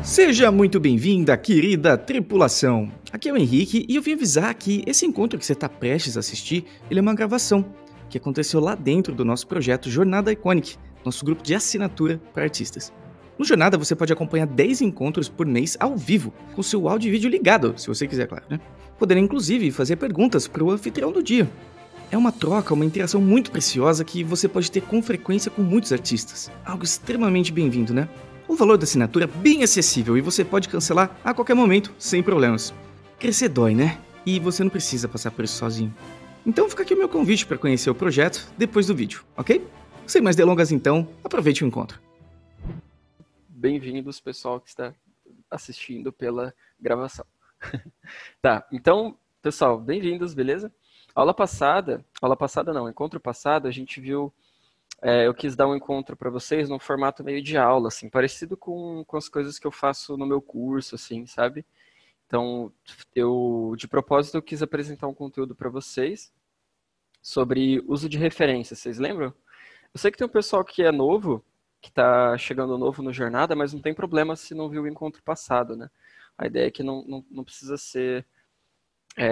Seja muito bem-vinda, querida tripulação! Aqui é o Henrique e eu vim avisar que esse encontro que você está prestes a assistir, ele é uma gravação que aconteceu lá dentro do nosso projeto Jornada Iconic, nosso grupo de assinatura para artistas. No Jornada você pode acompanhar 10 encontros por mês ao vivo, com seu áudio e vídeo ligado, se você quiser, claro, né? Podendo inclusive fazer perguntas para o anfitrião do dia. É uma troca, uma interação muito preciosa que você pode ter com frequência com muitos artistas. Algo extremamente bem-vindo, né? O valor da assinatura é bem acessível e você pode cancelar a qualquer momento, sem problemas. Crescer dói, né? E você não precisa passar por isso sozinho. Então fica aqui o meu convite para conhecer o projeto depois do vídeo, ok? Sem mais delongas então, aproveite o encontro. Bem-vindos, pessoal que está assistindo pela gravação. Tá, então, pessoal, bem-vindos, beleza? Encontro passado, a gente viu, eu quis dar um encontro para vocês num formato meio de aula, assim, parecido com as coisas que eu faço no meu curso, assim, sabe? Então, de propósito, eu quis apresentar um conteúdo para vocês sobre uso de referências, vocês lembram? Eu sei que tem um pessoal que é novo, que está chegando novo no Jornada, mas não tem problema se não viu o encontro passado, né? A ideia é que não precisa ser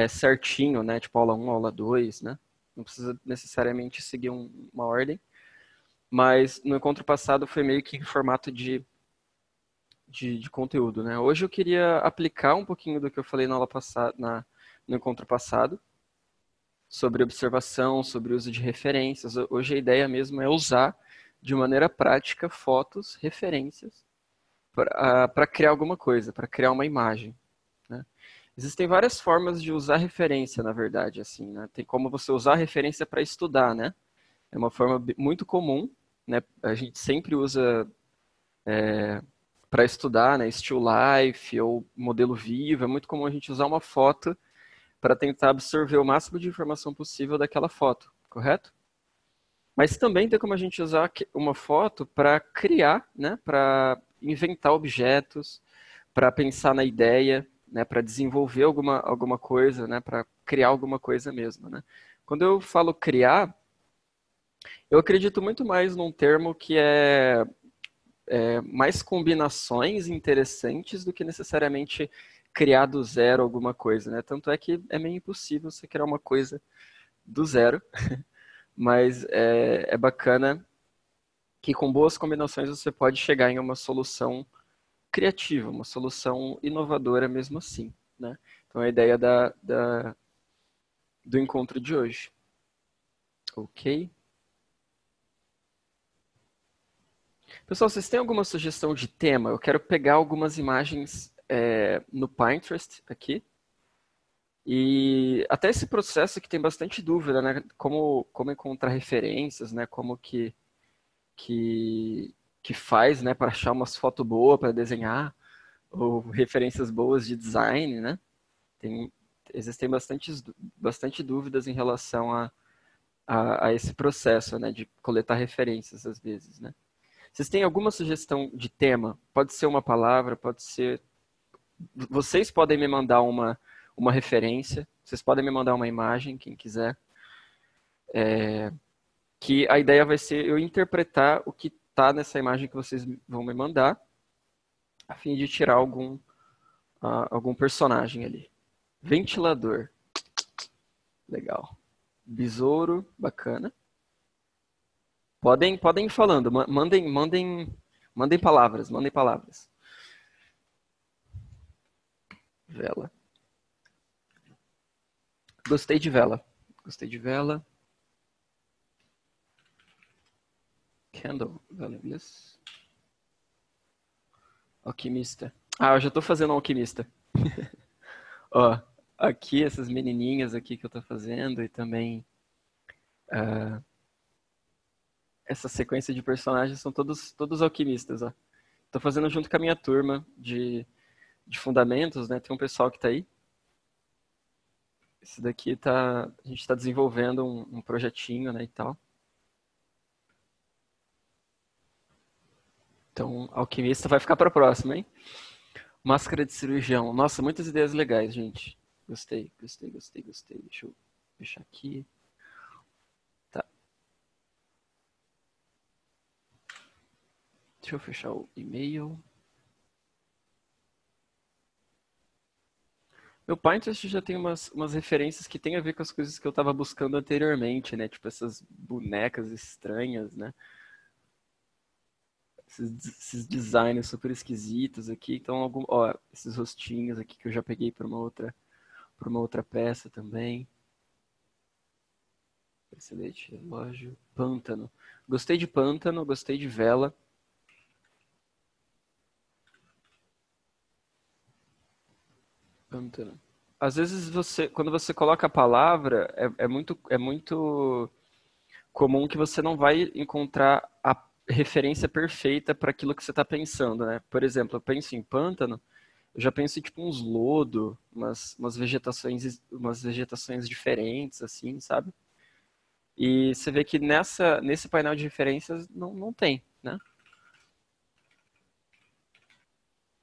certinho, né? Tipo aula 1, aula 2, né? Não precisa necessariamente seguir uma ordem. Mas no encontro passado foi meio que em formato de conteúdo, né? Hoje eu queria aplicar um pouquinho do que eu falei na aula passada, no encontro passado, sobre observação, sobre uso de referências. Hoje a ideia mesmo é usar de maneira prática fotos, referências, para criar alguma coisa, para criar uma imagem, né? Existem várias formas de usar referência, na verdade, assim, né? Tem como você usar referência para estudar, né? É uma forma muito comum, né? A gente sempre usa para estudar, né? Still life ou modelo vivo. É muito comum a gente usar uma foto para tentar absorver o máximo de informação possível daquela foto, correto? Mas também tem como a gente usar uma foto para criar, né? Para inventar objetos, para pensar na ideia, né? Para desenvolver alguma coisa, né? Para criar alguma coisa mesmo, né? Quando eu falo criar, eu acredito muito mais num termo que é mais combinações interessantes do que necessariamente criar do zero alguma coisa, né? Tanto é que é meio impossível você criar uma coisa do zero, mas é bacana que com boas combinações você pode chegar em uma solução criativa, uma solução inovadora mesmo assim, né? Então a ideia do encontro de hoje. Ok? Pessoal, vocês têm alguma sugestão de tema? Eu quero pegar algumas imagens no Pinterest aqui. E até esse processo que tem bastante dúvida, né? Como encontrar referências, né? Como que, que faz, né? Para achar umas fotos boas para desenhar, ou referências boas de design, né? Tem, existem bastante dúvidas em relação a esse processo, né? De coletar referências, às vezes, né? Vocês têm alguma sugestão de tema? Pode ser uma palavra, pode ser. Vocês podem me mandar uma referência, vocês podem me mandar uma imagem, quem quiser. Que a ideia vai ser eu interpretar o que está nessa imagem que vocês vão me mandar, a fim de tirar algum personagem ali. Ventilador, legal. Besouro, bacana. Podem ir falando, mandem palavras, mandem palavras. Vela. Gostei de vela. Gostei de vela. Candle, vela em inglês. Alquimista. Ah, eu já tô fazendo um alquimista. Ó, aqui essas menininhas aqui que eu tô fazendo e também essa sequência de personagens são todos alquimistas, ó. Tô fazendo junto com a minha turma de fundamentos, né? Tem um pessoal que tá aí. Esse daqui a gente tá desenvolvendo um projetinho, né, e tal. Então, alquimista vai ficar para próxima, hein? Máscara de cirurgião. Nossa, muitas ideias legais, gente. Gostei, gostei, gostei, gostei. Deixa eu fechar aqui. Tá. Deixa eu fechar o e-mail. Meu Pinterest já tem umas referências que tem a ver com as coisas que eu estava buscando anteriormente, né? Tipo essas bonecas estranhas, né? Esses designs super esquisitos aqui. Então, ó, esses rostinhos aqui que eu já peguei para uma outra peça também. Excelente, relógio. Pântano. Gostei de pântano, gostei de vela. Pântano. Às vezes quando você coloca a palavra, é muito comum que você não vai encontrar a referência perfeita para aquilo que você está pensando, né? Por exemplo, eu penso em pântano, eu já penso em tipo uns lodo, umas vegetações diferentes, assim, sabe? E você vê que nesse painel de referências não tem, né?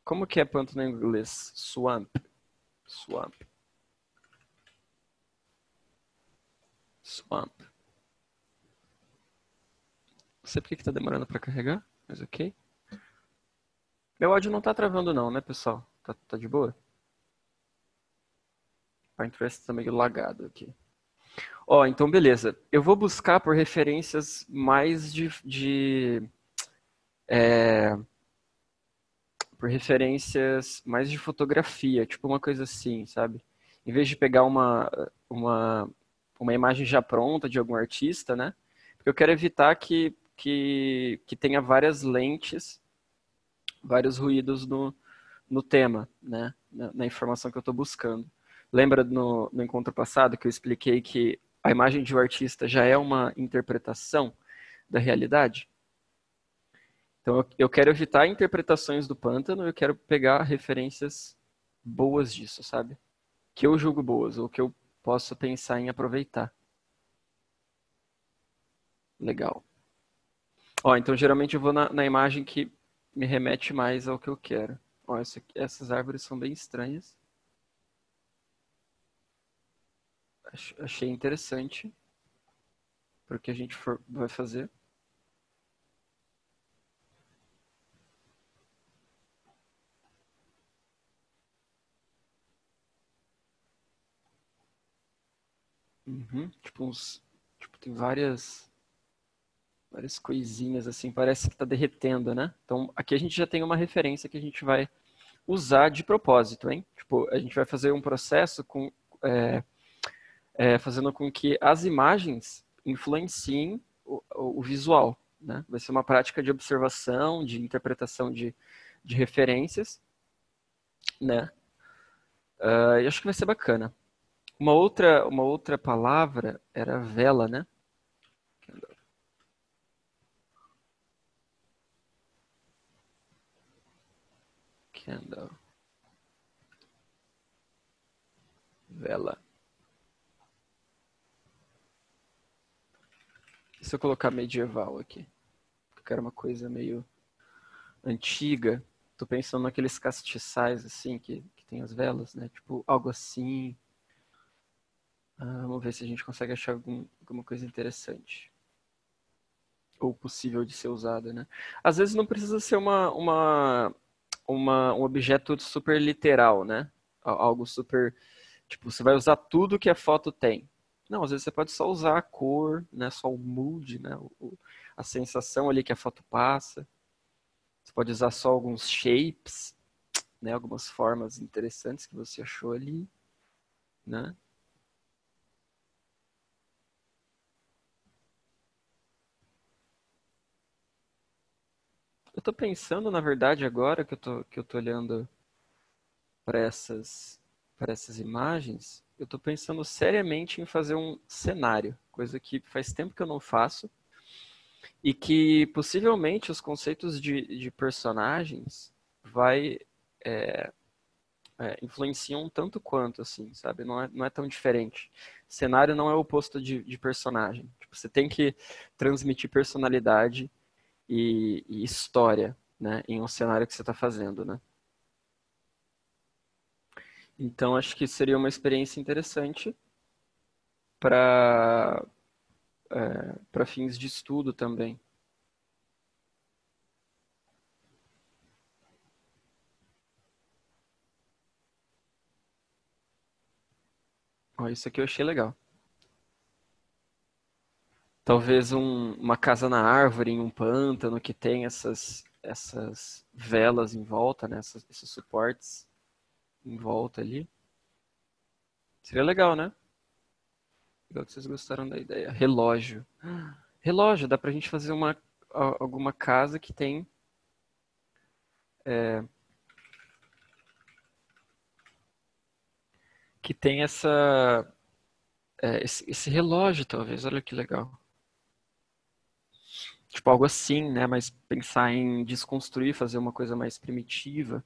Como que é pântano em inglês? Swamp. Swamp. Swamp. Não sei por que tá demorando para carregar, mas ok. Meu áudio não tá travando não, né, pessoal? Tá de boa? O Pinterest tá meio lagado aqui. Ó, então beleza. Eu vou buscar por referências mais por referências mais de fotografia, tipo uma coisa assim, sabe? Em vez de pegar uma imagem já pronta de algum artista, né? Porque eu quero evitar que tenha várias lentes, vários ruídos no tema, né? Na informação que eu estou buscando. Lembra no encontro passado que eu expliquei que a imagem de um artista já é uma interpretação da realidade? Então eu quero evitar interpretações do pântano, eu quero pegar referências boas disso, sabe? Que eu julgo boas, ou que eu possa pensar em aproveitar. Legal. Ó, então geralmente eu vou na imagem que me remete mais ao que eu quero. Ó, essas árvores são bem estranhas. Achei interessante para o que a gente vai fazer. Uhum. Tipo, tem várias coisinhas assim, parece que está derretendo, né? Então aqui a gente já tem uma referência que a gente vai usar de propósito, hein? Tipo, a gente vai fazer um processo é, fazendo com que as imagens influenciem o visual, né? Vai ser uma prática de observação, de interpretação de referências, né? E acho que vai ser bacana. Uma outra palavra era vela, né? Candle, vela. E se eu colocar medieval aqui? Eu quero uma coisa meio antiga. Tô pensando naqueles castiçais, assim, que tem as velas, né? Tipo, algo assim. Vamos ver se a gente consegue achar alguma coisa interessante. Ou possível de ser usada, né? Às vezes não precisa ser um objeto super literal, né? Algo super. Tipo, você vai usar tudo que a foto tem. Não, às vezes você pode só usar a cor, né? Só o mood, né? A sensação ali que a foto passa. Você pode usar só alguns shapes, né? Algumas formas interessantes que você achou ali, né? Eu tô pensando, na verdade, agora que eu tô olhando para para essas imagens, eu tô pensando seriamente em fazer um cenário, coisa que faz tempo que eu não faço, e que possivelmente os conceitos de personagens vai influenciam tanto quanto, assim, sabe? Não é tão diferente. Cenário não é o oposto de personagem. Tipo, você tem que transmitir personalidade e história, né, em um cenário que você está fazendo, né? Então acho que seria uma experiência interessante para para fins de estudo também. Ó, isso aqui eu achei legal. Talvez uma casa na árvore, em um pântano que tem essas velas em volta, né? Esses suportes em volta ali. Seria legal, né? Legal que vocês gostaram da ideia. Relógio. Relógio, dá pra gente fazer alguma casa que tem esse relógio, talvez. Olha que legal. Tipo algo assim, né? Mas pensar em desconstruir, fazer uma coisa mais primitiva,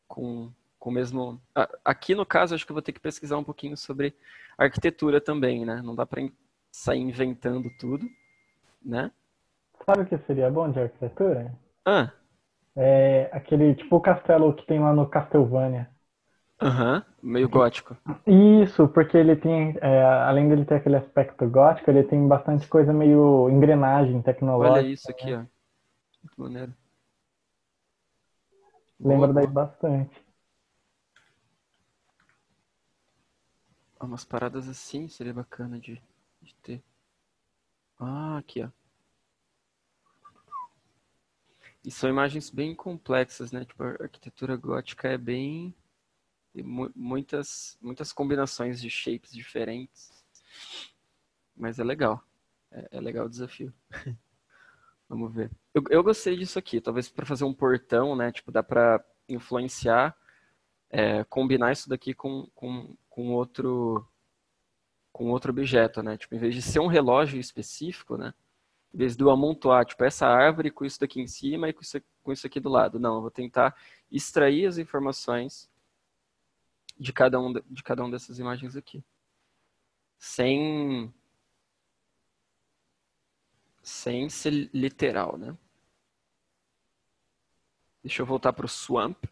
com o mesmo. Aqui no caso, acho que eu vou ter que pesquisar um pouquinho sobre arquitetura também, né? Não dá pra sair inventando tudo, né? Sabe o que seria bom de arquitetura? Ah, É aquele tipo castelo que tem lá no Castlevania. aham, meio gótico. Isso, porque ele tem, além dele ter aquele aspecto gótico, ele tem bastante coisa meio engrenagem Olha tecnológica, isso aqui, né? ó. Muito maneiro. Boa, Lembra daí boa. bastante. Umas paradas assim seria bacana de ter. Ah, aqui, ó. E são imagens bem complexas, né? Tipo, a arquitetura gótica é bem. Tem muitas combinações de shapes diferentes. Mas é legal. É legal o desafio. Vamos ver. Eu gostei disso aqui. Talvez para fazer um portão, né? Tipo, dá para influenciar, combinar isso daqui com outro objeto, né? Tipo, em vez de ser um relógio específico, né? Em vez de eu amontoar, tipo, essa árvore com isso daqui em cima e com isso aqui do lado. Não, eu vou tentar extrair as informações de cada um dessas imagens aqui. Sem ser literal, né? Deixa eu voltar para o Swamp.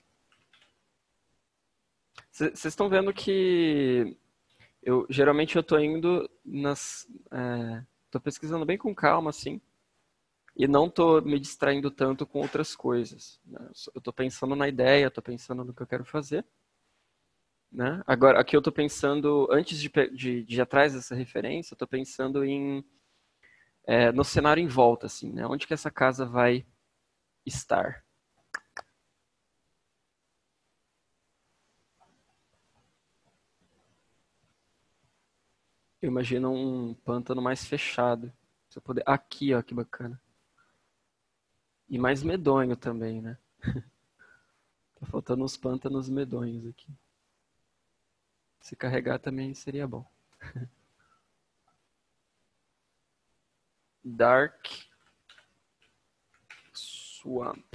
Vocês estão vendo que geralmente eu tô indo tô pesquisando bem com calma, assim, e não tô me distraindo tanto com outras coisas, né? Eu tô pensando na ideia, tô pensando no que eu quero fazer, né? Agora, aqui eu tô pensando, antes de ir atrás dessa referência, eu tô pensando no cenário em volta, assim, né? Onde que essa casa vai estar? Eu imagino um pântano mais fechado. Se eu puder. Aqui, ó, que bacana. E mais medonho também, né? Tá faltando uns pântanos medonhos aqui. Se carregar também seria bom. Dark Swamp.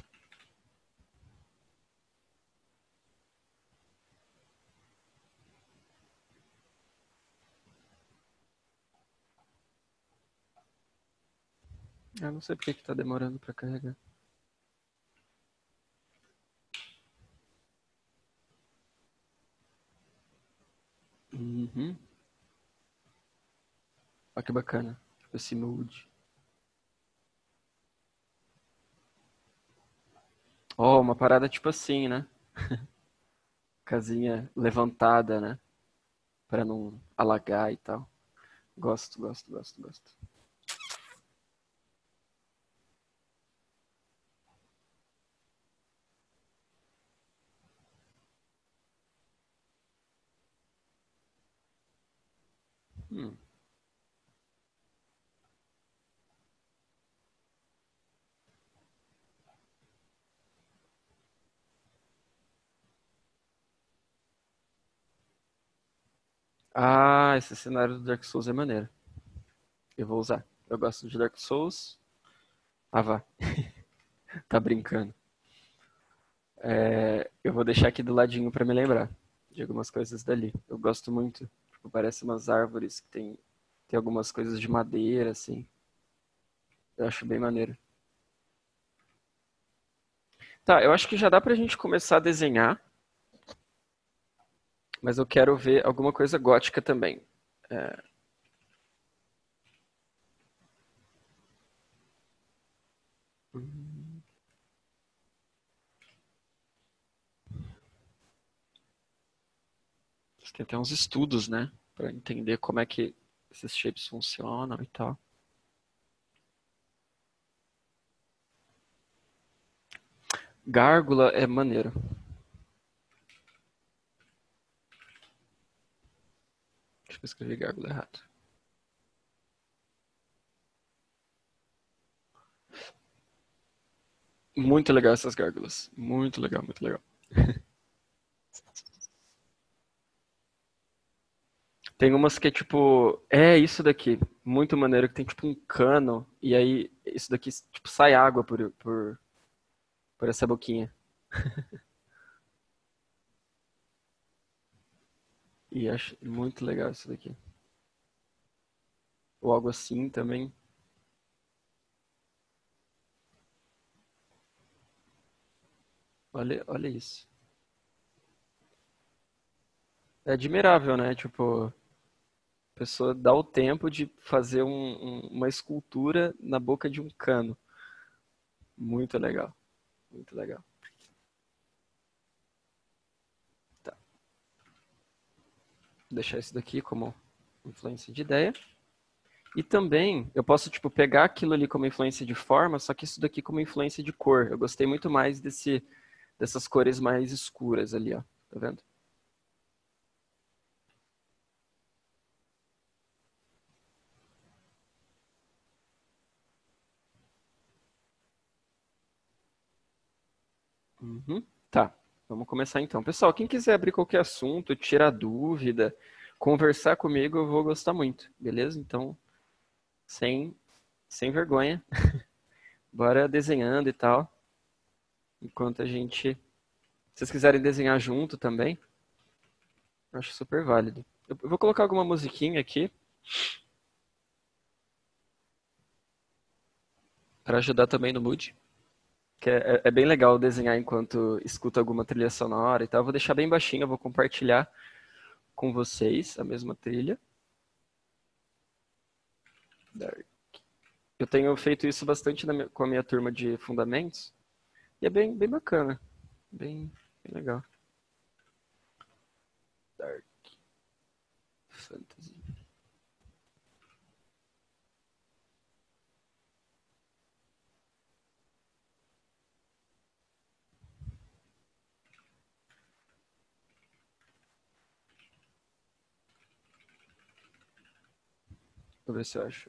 Eu não sei porque que tá demorando pra carregar. Uhum. Olha que bacana. Tipo esse mood. Oh, uma parada tipo assim, né? Casinha levantada, né? Pra não alagar e tal. Gosto, gosto, gosto, gosto. Hum. Ah, esse cenário do Dark Souls é maneiro. Eu vou usar. Eu gosto de Dark Souls. Ah, vá. Tá brincando. Eu vou deixar aqui do ladinho pra me lembrar de algumas coisas dali. Eu gosto muito. Tipo, parece umas árvores que tem algumas coisas de madeira, assim. Eu acho bem maneiro. Tá, eu acho que já dá pra gente começar a desenhar, mas eu quero ver alguma coisa gótica também. É, tem até uns estudos, né? para entender como é que esses shapes funcionam e tal. Gárgula é maneiro. Acho que eu escrevi gárgula errado. Muito legal essas gárgulas. Muito legal, muito legal. Tem umas que é tipo, é isso daqui, muito maneiro, que tem tipo um cano, e aí isso daqui tipo sai água por essa boquinha. E acho muito legal isso daqui. Ou algo assim também. Olha isso. É admirável, né? Tipo, a pessoa dá o tempo de fazer uma escultura na boca de um cano. Muito legal. Muito legal. Tá. Vou deixar isso daqui como influência de ideia. E também eu posso tipo pegar aquilo ali como influência de forma, só que isso daqui como influência de cor. Eu gostei muito mais dessas cores mais escuras ali, ó. Tá vendo? Uhum. Tá, vamos começar então. Pessoal, quem quiser abrir qualquer assunto, tirar dúvida, conversar comigo, eu vou gostar muito, beleza? Então, sem, sem vergonha, bora desenhando e tal. Enquanto a gente. Se vocês quiserem desenhar junto também, eu acho super válido. Eu vou colocar alguma musiquinha aqui para ajudar também no mood. Que é bem legal desenhar enquanto escuta alguma trilha sonora e tal. Eu vou deixar bem baixinho, eu vou compartilhar com vocês a mesma trilha. Eu tenho feito isso bastante com a minha turma de fundamentos. E é bem bacana. Bem legal. Dark Fantasy. Vou ver se eu acho.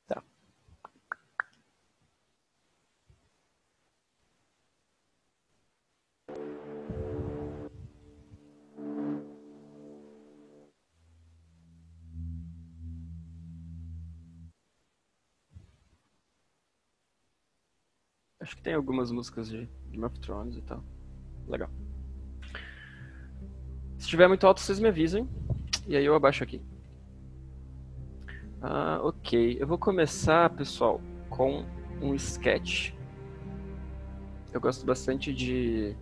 Tá. Acho que tem algumas músicas de Game of Thrones e tal. Legal. Se estiver muito alto, vocês me avisem. E aí eu abaixo aqui. Ok. Eu vou começar, pessoal, com um sketch. Eu gosto bastante de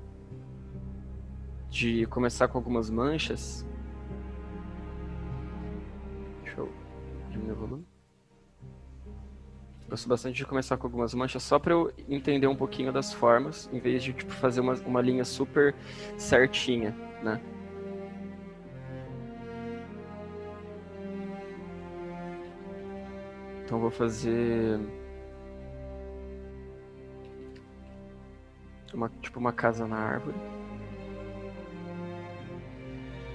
começar com algumas manchas. Deixa eu diminuir o volume. Gosto bastante de começar com algumas manchas só para eu entender um pouquinho das formas, em vez de tipo, fazer uma linha super certinha, né? Então vou fazer tipo uma casa na árvore.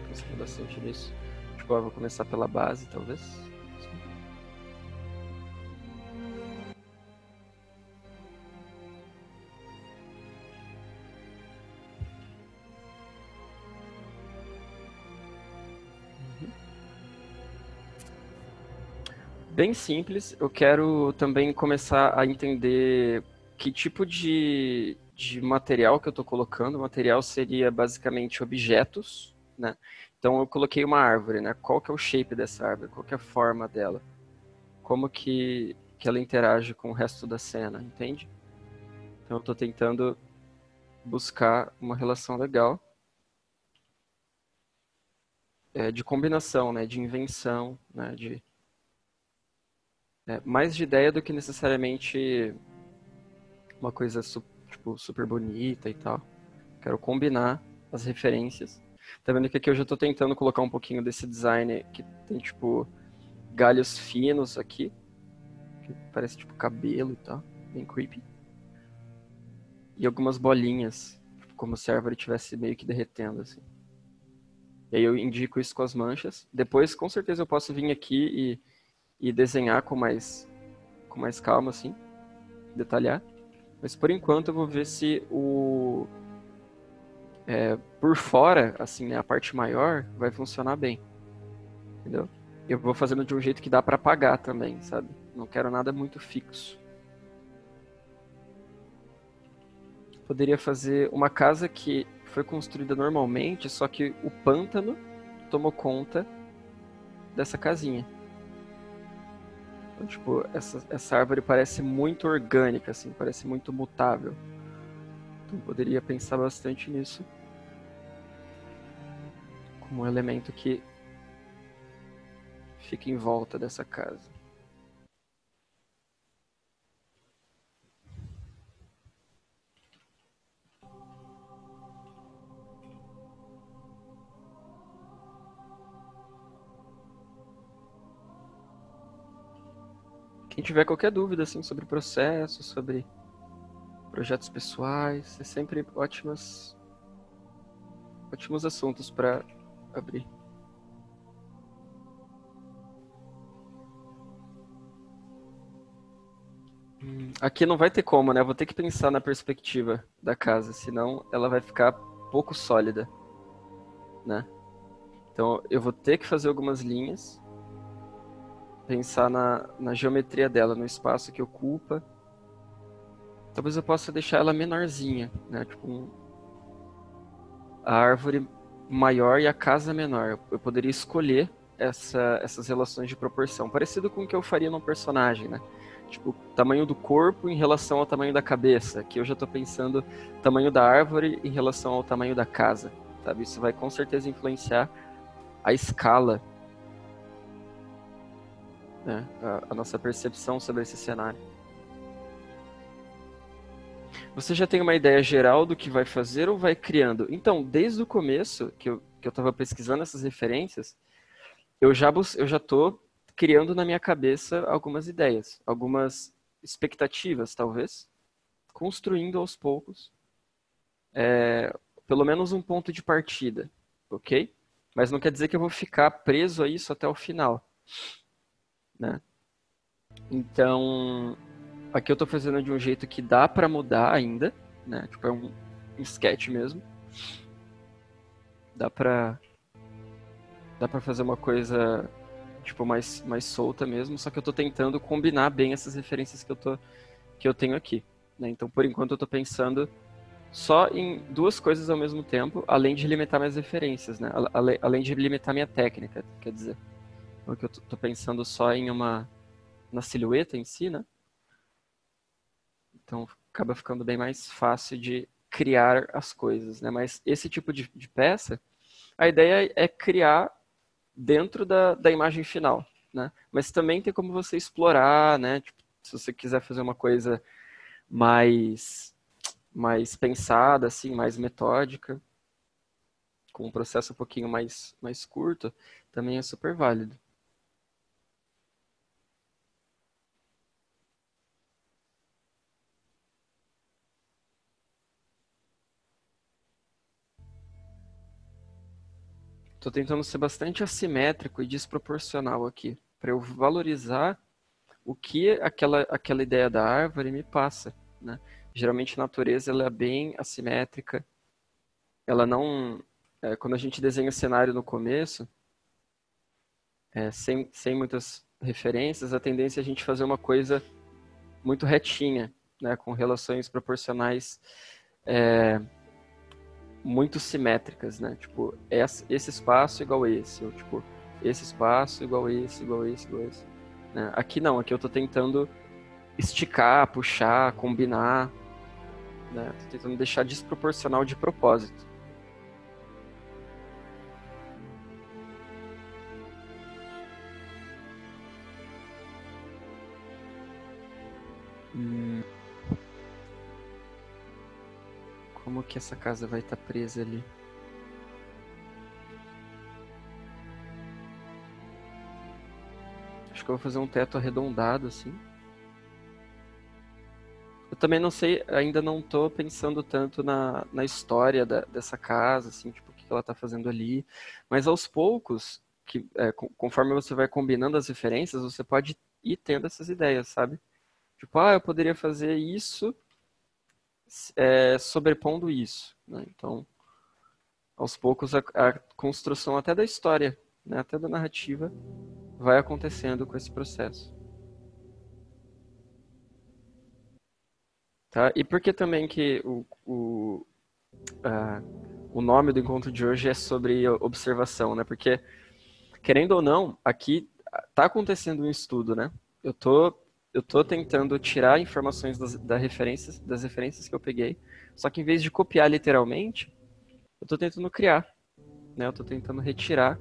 Pensei bastante nisso. Tipo, eu vou começar pela base, talvez. Bem simples. Eu quero também começar a entender que tipo de material que eu estou colocando. O material seria basicamente objetos, né? Então eu coloquei uma árvore, né? Qual que é o shape dessa árvore? Qual que é a forma dela? Como que ela interage com o resto da cena, entende? Então eu estou tentando buscar uma relação legal de combinação, né? De invenção, né? Mais de ideia do que necessariamente uma coisa tipo, super bonita e tal. Quero combinar as referências. Tá vendo que aqui eu já tô tentando colocar um pouquinho desse design que tem, tipo, galhos finos aqui. Que parece, tipo, cabelo e tal. Bem creepy. E algumas bolinhas, tipo, como se a árvore estivesse meio que derretendo, assim. E aí eu indico isso com as manchas. Depois, com certeza, eu posso vir aqui e desenhar com mais calma, assim. Detalhar. Mas por enquanto eu vou ver se por fora, assim, né, a parte maior vai funcionar bem. Entendeu? Eu vou fazendo de um jeito que dá pra apagar também, sabe? Não quero nada muito fixo. Poderia fazer uma casa que foi construída normalmente, só que o pântano tomou conta dessa casinha. Então, tipo, essa árvore parece muito orgânica, assim, parece muito mutável. Então poderia pensar bastante nisso como um elemento que fica em volta dessa casa. Quem tiver qualquer dúvida assim sobre o processo, sobre projetos pessoais, é sempre ótimos assuntos para abrir. Aqui não vai ter como, né? Eu vou ter que pensar na perspectiva da casa, senão ela vai ficar pouco sólida, né? Então eu vou ter que fazer algumas linhas, pensar na geometria dela, no espaço que ocupa. Talvez eu possa deixar ela menorzinha, né? Tipo, a árvore maior e a casa menor. Eu poderia escolher essas relações de proporção, parecido com o que eu faria num personagem, né? Tipo, tamanho do corpo em relação ao tamanho da cabeça. Aqui eu já estou pensando tamanho da árvore em relação ao tamanho da casa, sabe? Isso vai com certeza influenciar a escala, né? A nossa percepção sobre esse cenário. Você já tem uma ideia geral do que vai fazer ou vai criando? Então, desde o começo, que eu estava pesquisando essas referências, eu já estou criando na minha cabeça algumas ideias, algumas expectativas, talvez, construindo aos poucos, pelo menos um ponto de partida, ok? Mas não quer dizer que eu vou ficar preso a isso até o final, né? Então, aqui eu estou fazendo de um jeito que dá para mudar ainda, né? Tipo, é um sketch mesmo. Dá pra fazer uma coisa tipo mais solta mesmo, só que eu tô tentando combinar bem essas referências que eu tenho aqui, né? Então, por enquanto eu tô pensando só em duas coisas ao mesmo tempo, além de limitar minhas referências, né? Além de limitar minha técnica, quer dizer. Porque eu tô pensando só na silhueta em si, né? Então acaba ficando bem mais fácil de criar as coisas, né? Mas esse tipo de peça, a ideia é criar dentro da imagem final, né? Mas também tem como você explorar, né? Tipo, se você quiser fazer uma coisa mais pensada, assim, mais metódica, com um processo um pouquinho mais curto, também é super válido. Estou tentando ser bastante assimétrico e desproporcional aqui, para eu valorizar o que aquela ideia da árvore me passa, né? Geralmente a natureza ela é bem assimétrica, ela não... quando a gente desenha o cenário no começo, sem muitas referências, a tendência é a gente fazer uma coisa muito retinha, né? Com relações proporcionais muito simétricas, né? Tipo, esse espaço igual a esse, ou tipo, esse espaço igual a esse, igual a esse, igual a esse. Né? Aqui não, aqui eu tô tentando esticar, puxar, combinar, né? Tô tentando deixar desproporcional de propósito. como que essa casa vai estar presa ali. Acho que eu vou fazer um teto arredondado, assim. Eu também não sei, ainda não tô pensando tanto na história dessa casa, assim, tipo, o que ela tá fazendo ali. Mas aos poucos, conforme você vai combinando as referências, você pode ir tendo essas ideias, sabe? Tipo, eu poderia fazer isso, sobrepondo isso, né? Então, aos poucos, a construção até da história, né? Até da narrativa, vai acontecendo com esse processo. Tá? E por que também que o nome do encontro de hoje é sobre observação, né? Porque, querendo ou não, aqui tá acontecendo um estudo, né? Eu tô tentando tirar informações das referências que eu peguei, só que em vez de copiar literalmente, eu tô tentando criar, né? Eu tô tentando retirar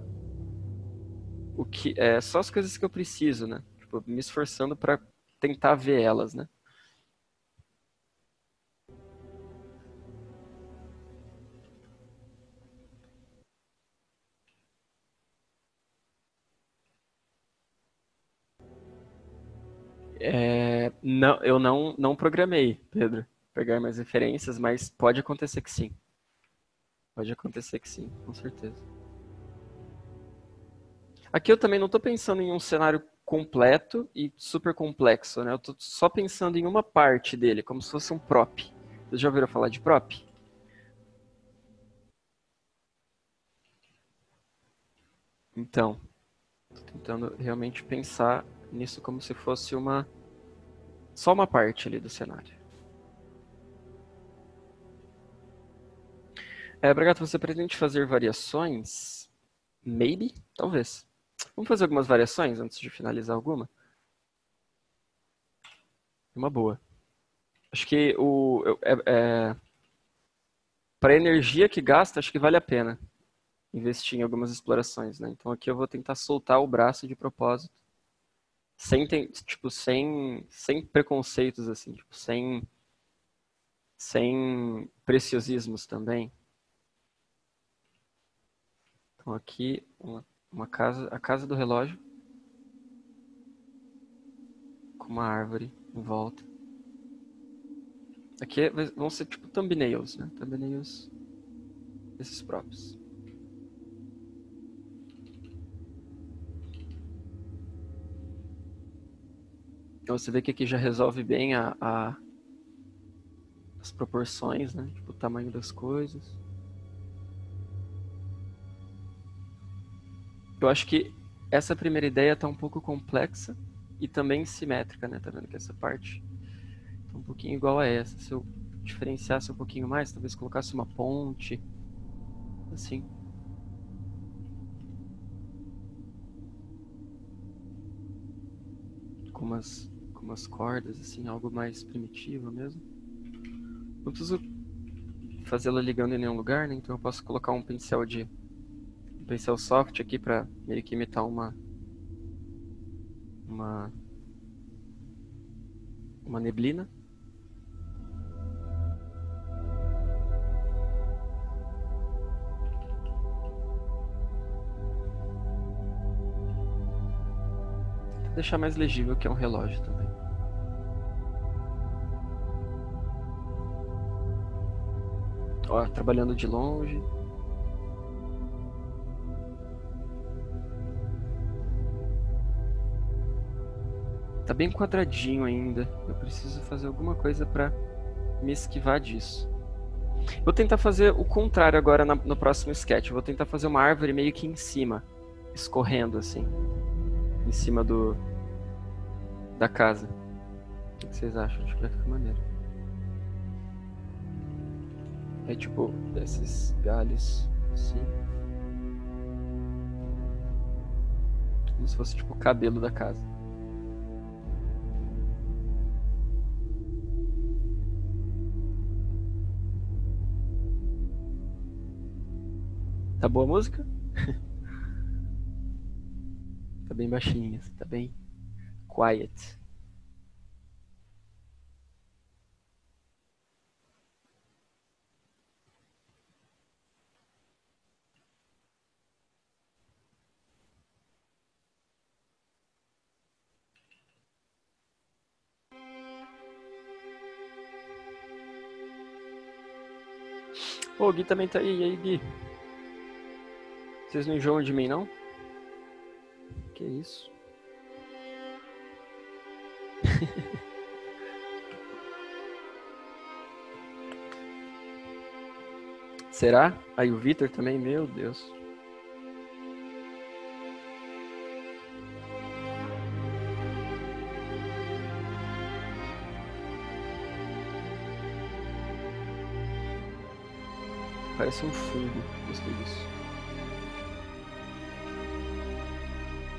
só as coisas que eu preciso, né? Tipo, me esforçando para tentar ver elas, né? Não, eu não programei, Pedro, pegar mais referências, mas pode acontecer que sim. Pode acontecer que sim, com certeza. Aqui eu também não estou pensando em um cenário completo e super complexo, né? Eu estou só pensando em uma parte dele, como se fosse um prop. Vocês já ouviram falar de prop? Então, estou tentando realmente pensar nisso como se fosse só uma parte ali do cenário. Bragato, você pretende fazer variações? Maybe? Talvez. Vamos fazer algumas variações antes de finalizar alguma? Uma boa. Acho que para a energia que gasta, acho que vale a pena investir em algumas explorações, né? Então aqui eu vou tentar soltar o braço de propósito, sem preconceitos, assim, tipo, sem preciosismos também. Então aqui uma casa, a casa do relógio, com uma árvore em volta. Aqui vão ser tipo thumbnails, né? Thumbnails desses próprios. Então você vê que aqui já resolve bem as proporções, né? Tipo, o tamanho das coisas. Eu acho que essa primeira ideia está um pouco complexa e também simétrica, né? Tá vendo que essa parte tá um pouquinho igual a essa. Se eu diferenciasse um pouquinho mais, talvez colocasse uma ponte, assim. Com umas cordas, assim, algo mais primitivo mesmo. Não preciso fazê-la ligando em nenhum lugar, né? Então eu posso colocar um pincel soft aqui para meio que imitar uma neblina. Tentar deixar mais legível que é um relógio também. Ó, trabalhando de longe. Tá bem quadradinho ainda. Eu preciso fazer alguma coisa para me esquivar disso. Vou tentar fazer o contrário agora no próximo sketch. Vou tentar fazer uma árvore meio que em cima, escorrendo assim, em cima da casa. O que vocês acham? Acho que vai ficar maneiro. É tipo, esses galhos assim. Como se fosse tipo o cabelo da casa. Tá boa a música? Tá bem baixinha, tá bem quiet. Ô, o Gui também tá aí. E aí, Gui? Vocês não enjoam de mim, não? Que isso? Será? Aí o Vitor também? Meu Deus. Parece um fungo. Gostei disso.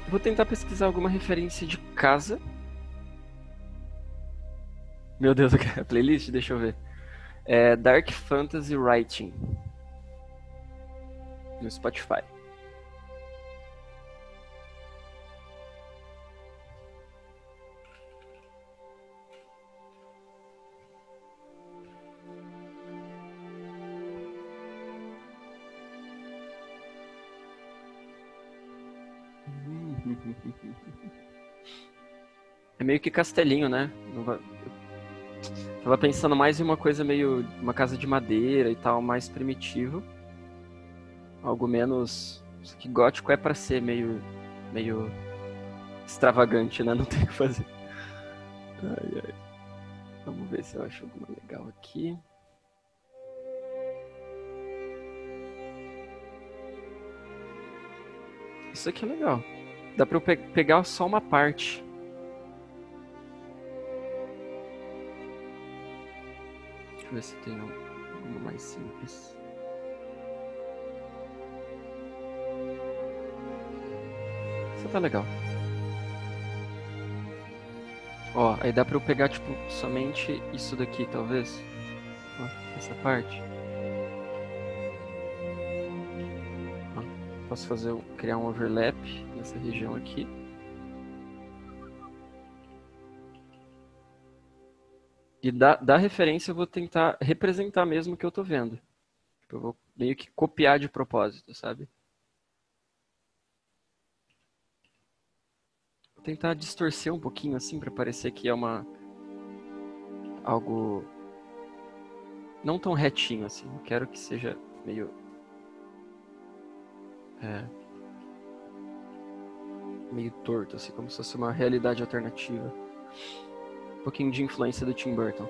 Vou tentar pesquisar alguma referência de casa. Meu Deus, a playlist? Deixa eu ver. É Dark Fantasy Writing. No Spotify. É meio que castelinho, né? Tava pensando mais em uma coisa meio... Uma casa de madeira e tal, mais primitivo. Algo menos... Que gótico é pra ser meio extravagante, né? Não tem o que fazer. Ai, ai. Vamos ver se eu acho alguma legal aqui. Isso aqui é legal. Dá pra eu pegar só uma parte. Deixa eu ver se tem alguma mais simples. Isso tá legal. Ó, aí dá pra eu pegar, tipo, somente isso daqui, talvez. Ó, essa parte. Ó, posso criar um overlap nessa região aqui. E da referência eu vou tentar representar mesmo o que eu tô vendo. Tipo, eu vou meio que copiar de propósito, sabe? Vou tentar distorcer um pouquinho assim pra parecer que é algo não tão retinho assim. Eu quero que seja meio meio torto, assim, como se fosse uma realidade alternativa. Um pouquinho de influência do Tim Burton.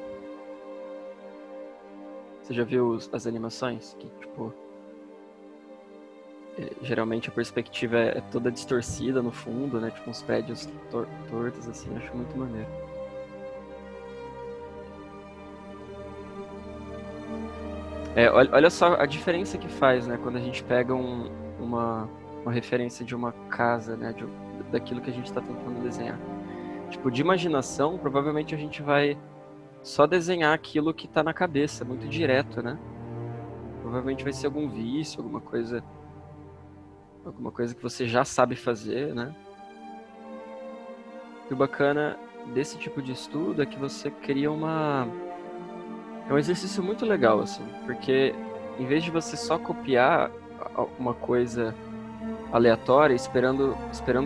Você já viu as animações? Que, tipo, geralmente a perspectiva é toda distorcida no fundo, né? Tipo, uns prédios tortos, assim. Acho muito maneiro. Olha só a diferença que faz, né? Quando a gente pega uma referência de uma casa, né? Daquilo que a gente está tentando desenhar. Tipo, de imaginação, provavelmente a gente vai só desenhar aquilo que está na cabeça, muito direto, né? Provavelmente vai ser algum vício, alguma coisa que você já sabe fazer, né? E o bacana desse tipo de estudo é que você cria é um exercício muito legal, assim, porque em vez de você só copiar uma coisa aleatória, esperando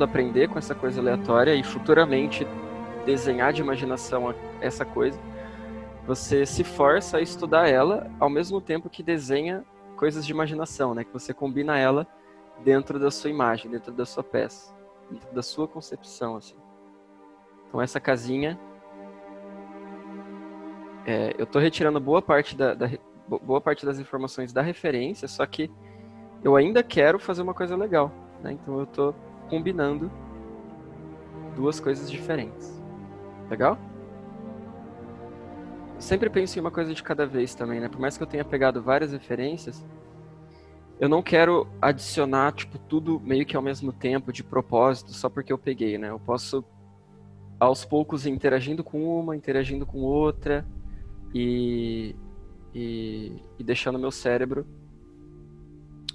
aprender com essa coisa aleatória e futuramente desenhar de imaginação essa coisa, você se força a estudar ela ao mesmo tempo que desenha coisas de imaginação, né? Que você combina ela dentro da sua imagem, dentro da sua peça, dentro da sua concepção, assim. Então essa casinha, eu estou retirando boa parte boa parte das informações da referência, só que eu ainda quero fazer uma coisa legal, né? Então eu estou combinando duas coisas diferentes. Legal? Eu sempre penso em uma coisa de cada vez também, né? Por mais que eu tenha pegado várias referências, eu não quero adicionar, tipo, tudo meio que ao mesmo tempo, de propósito, só porque eu peguei, né? Eu posso, aos poucos, ir interagindo com uma, interagindo com outra, e deixando meu cérebro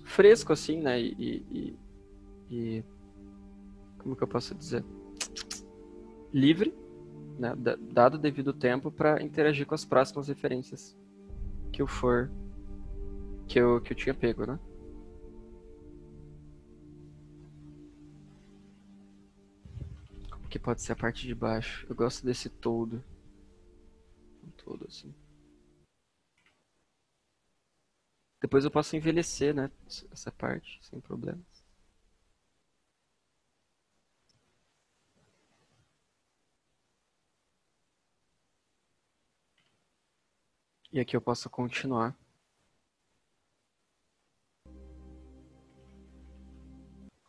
fresco, assim, né? Como que eu posso dizer? Livre, né? Dado o devido tempo para interagir com as próximas referências que eu tinha pego, né? Como que pode ser a parte de baixo? Eu gosto desse todo. Um todo, assim. depois eu posso envelhecer, né? Essa parte, sem problemas. E aqui eu posso continuar.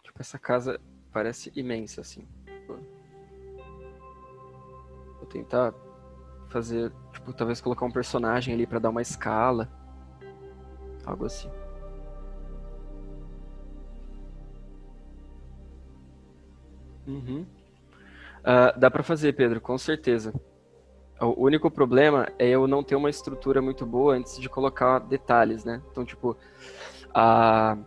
Tipo, essa casa parece imensa, assim. Vou tentar fazer, tipo, talvez colocar um personagem ali pra dar uma escala. Algo assim. Uhum. Dá pra fazer, Pedro, com certeza. O único problema é eu não ter uma estrutura muito boa antes de colocar detalhes, né? Então, tipo, a,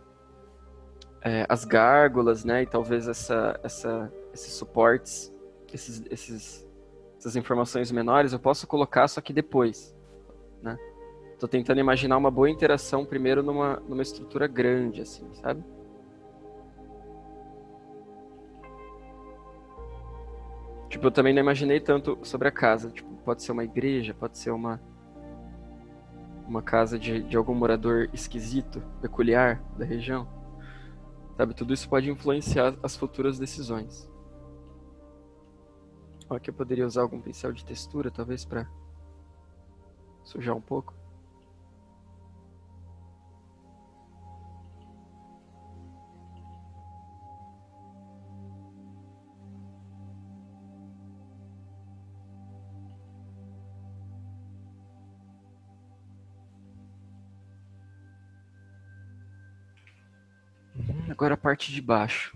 as gárgulas, né? E talvez esses suportes, essas informações menores, eu posso colocar só que depois, né? Tô tentando imaginar uma boa interação primeiro numa estrutura grande, assim, sabe? Tipo, eu também não imaginei tanto sobre a casa. Tipo, pode ser uma igreja, pode ser uma casa de algum morador esquisito, peculiar da região. Sabe, tudo isso pode influenciar as futuras decisões. Ó, aqui eu poderia usar algum pincel de textura, talvez, para sujar um pouco. Agora a parte de baixo.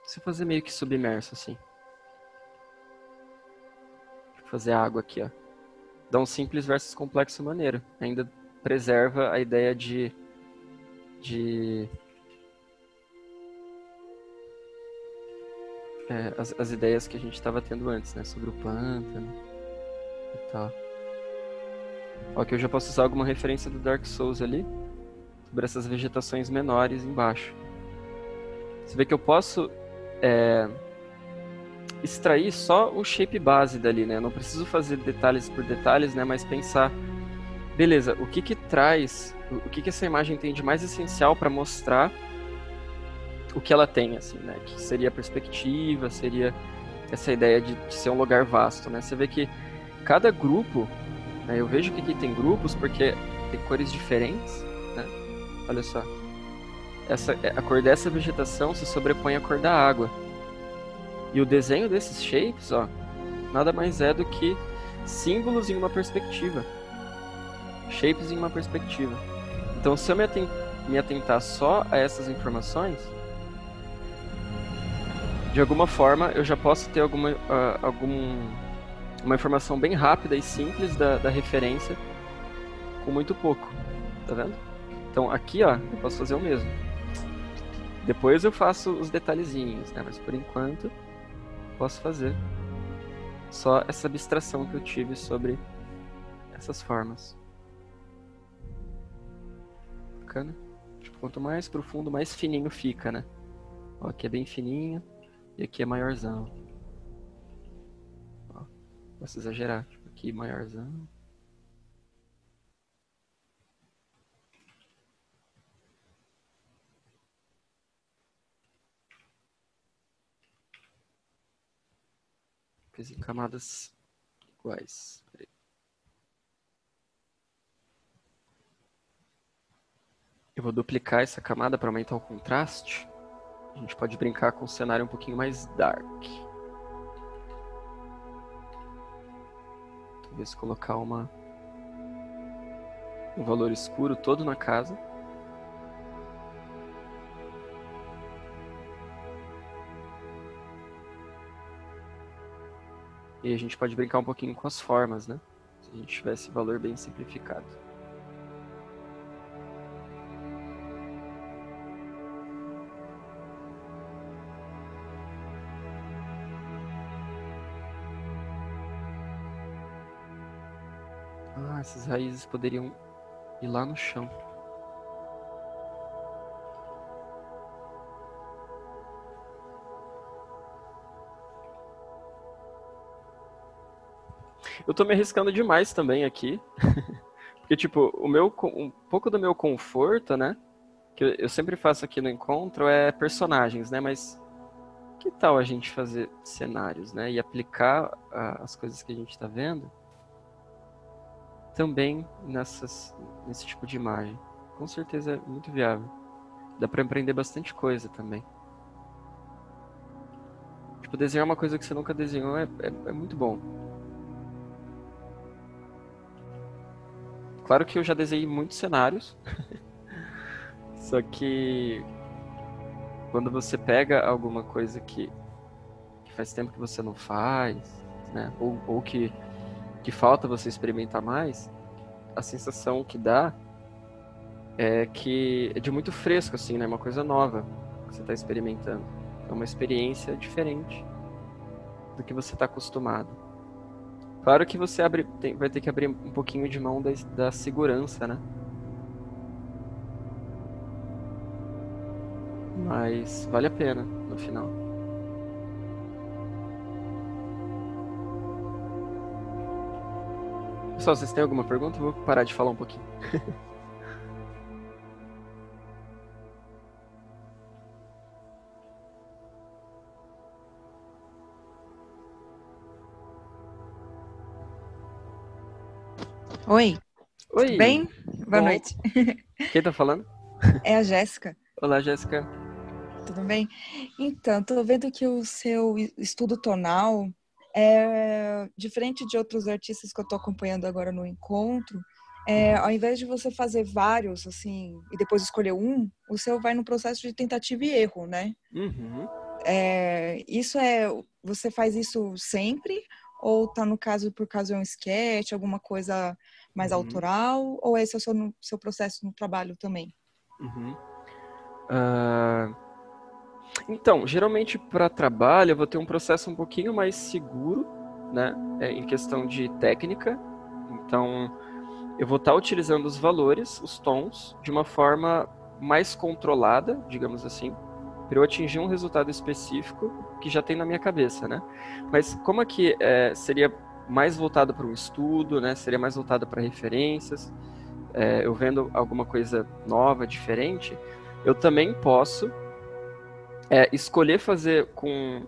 Você fazer meio que submerso, assim. Fazer água aqui, ó. Dá um simples versus complexo maneiro. Ainda preserva a ideia de as ideias que a gente estava tendo antes, né? Sobre o pântano e tal. Ó, aqui eu já posso usar alguma referência do Dark Souls ali. Sobre essas vegetações menores embaixo. Você vê que eu posso extrair só o shape base dali, né? Eu não preciso fazer detalhes por detalhes, né? Mas pensar, beleza, o que traz, o que essa imagem tem de mais essencial para mostrar o que ela tem, assim, né? Que seria a perspectiva, seria essa ideia de ser um lugar vasto, né? Você vê que cada grupo, né? Eu vejo que aqui tem grupos porque tem cores diferentes, né? Olha só. A cor dessa vegetação se sobrepõe à cor da água. E o desenho desses shapes, ó, nada mais é do que símbolos em uma perspectiva. Shapes em uma perspectiva. Então, se eu me atentar só a essas informações, de alguma forma eu já posso ter uma informação bem rápida e simples da referência com muito pouco. Tá vendo? Então, aqui, ó, eu posso fazer o mesmo. Depois eu faço os detalhezinhos, né? Mas por enquanto posso fazer só essa abstração que eu tive sobre essas formas. Bacana? Tipo, quanto mais profundo, mais fininho fica, né? Ó, aqui é bem fininho e aqui é maiorzão. Ó, posso exagerar. Tipo, aqui maiorzão. Fiz em camadas iguais. Peraí. Eu vou duplicar essa camada para aumentar o contraste. A gente pode brincar com um cenário um pouquinho mais dark. Talvez colocar um valor escuro todo na casa. E a gente pode brincar um pouquinho com as formas, né? Se a gente tivesse valor bem simplificado. Ah, essas raízes poderiam ir lá no chão. Eu tô me arriscando demais também aqui. Porque, tipo, um pouco do meu conforto, né? Que eu sempre faço aqui no encontro é personagens, né? Mas que tal a gente fazer cenários, né? E aplicar as coisas que a gente está vendo também nesse tipo de imagem. Com certeza é muito viável. Dá para empreender bastante coisa também. Tipo, desenhar uma coisa que você nunca desenhou é muito bom. Claro que eu já desenhei muitos cenários. Só que quando você pega alguma coisa que faz tempo que você não faz, né? Ou que falta você experimentar mais, a sensação que dá é que é de muito fresco, assim, né? Uma coisa nova que você está experimentando. É uma experiência diferente do que você está acostumado. Claro que você vai ter que abrir um pouquinho de mão da segurança, né? Mas vale a pena no final. Pessoal, vocês têm alguma pergunta? Eu vou parar de falar um pouquinho. Oi, Oi! tudo bem? Boa noite. Quem tá falando? É a Jéssica, Olá, Jéssica. tudo bem? Então, tô vendo que o seu estudo tonal é diferente de outros artistas que eu tô acompanhando agora no encontro. Ao invés de você fazer vários, assim, e depois escolher um, o seu vai no processo de tentativa e erro, né? Uhum. Você faz isso sempre? Ou tá no caso, por caso é um sketch, alguma coisa mais autoral? Ou esse é o seu processo no trabalho também? Uhum. Então, geralmente para trabalho eu vou ter um processo um pouquinho mais seguro, né, em questão de técnica. Então, eu vou estar utilizando os valores, os tons, de uma forma mais controlada, digamos assim, para eu atingir um resultado específico que já tem na minha cabeça, né? Mas como aqui seria mais voltado para um estudo, né? Seria mais voltado para referências, eu vendo alguma coisa nova, diferente, eu também posso escolher fazer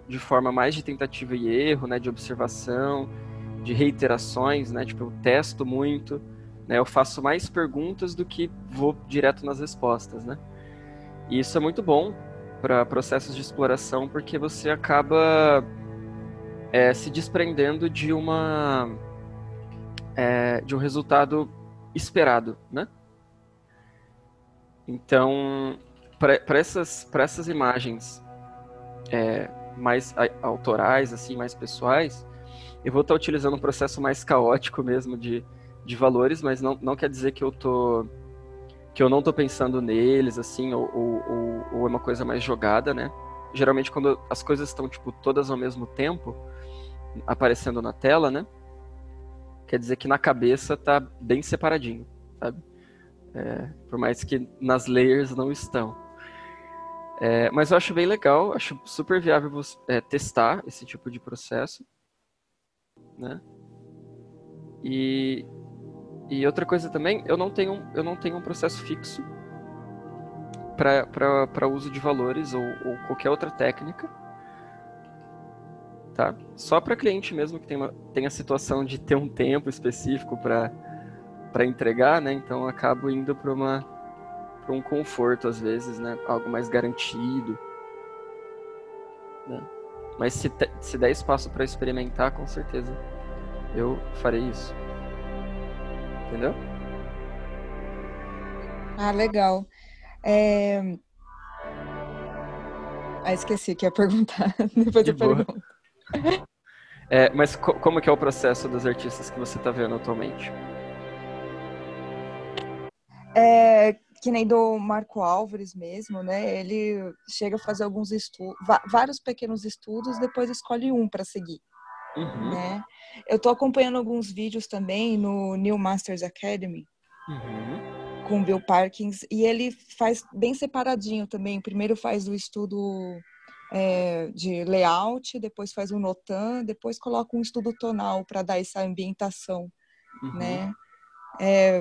de forma mais de tentativa e erro, né, de observação, de reiterações, né, tipo, eu testo muito, né, eu faço mais perguntas do que vou direto nas respostas, né. E isso é muito bom para processos de exploração, porque você acaba se desprendendo de um resultado esperado, né. Então, para essas imagens mais autorais, assim, mais pessoais, eu vou estar utilizando um processo mais caótico mesmo de valores, mas não quer dizer que eu não estou pensando neles, assim, ou é uma coisa mais jogada, né? Geralmente quando as coisas estão, tipo, todas ao mesmo tempo, aparecendo na tela, né? Quer dizer que na cabeça tá bem separadinho, sabe? Por mais que nas layers não estão. Mas eu acho bem legal, acho super viável você testar esse tipo de processo, né? E outra coisa também, eu não tenho um processo fixo para uso de valores ou qualquer outra técnica, tá? Só para cliente mesmo que tem a situação de ter um tempo específico para entregar, né? Então eu acabo indo para um conforto às vezes, né? Algo mais garantido, né? Mas se der espaço para experimentar, com certeza eu farei isso. Entendeu? Ah, legal. Esqueci o que ia perguntar. Depois De eu boa. pergunto. Mas como que é o processo dos artistas que você está vendo atualmente? Que nem do Marco Álvares mesmo, né? Ele chega a fazer alguns estudos, vários pequenos estudos, depois escolhe um para seguir, Uhum. né? Eu tô acompanhando alguns vídeos também no New Masters Academy, com o Bill Parkins, e ele faz bem separadinho também. Primeiro faz o estudo de layout, depois faz um notan, depois coloca um estudo tonal para dar essa ambientação, né?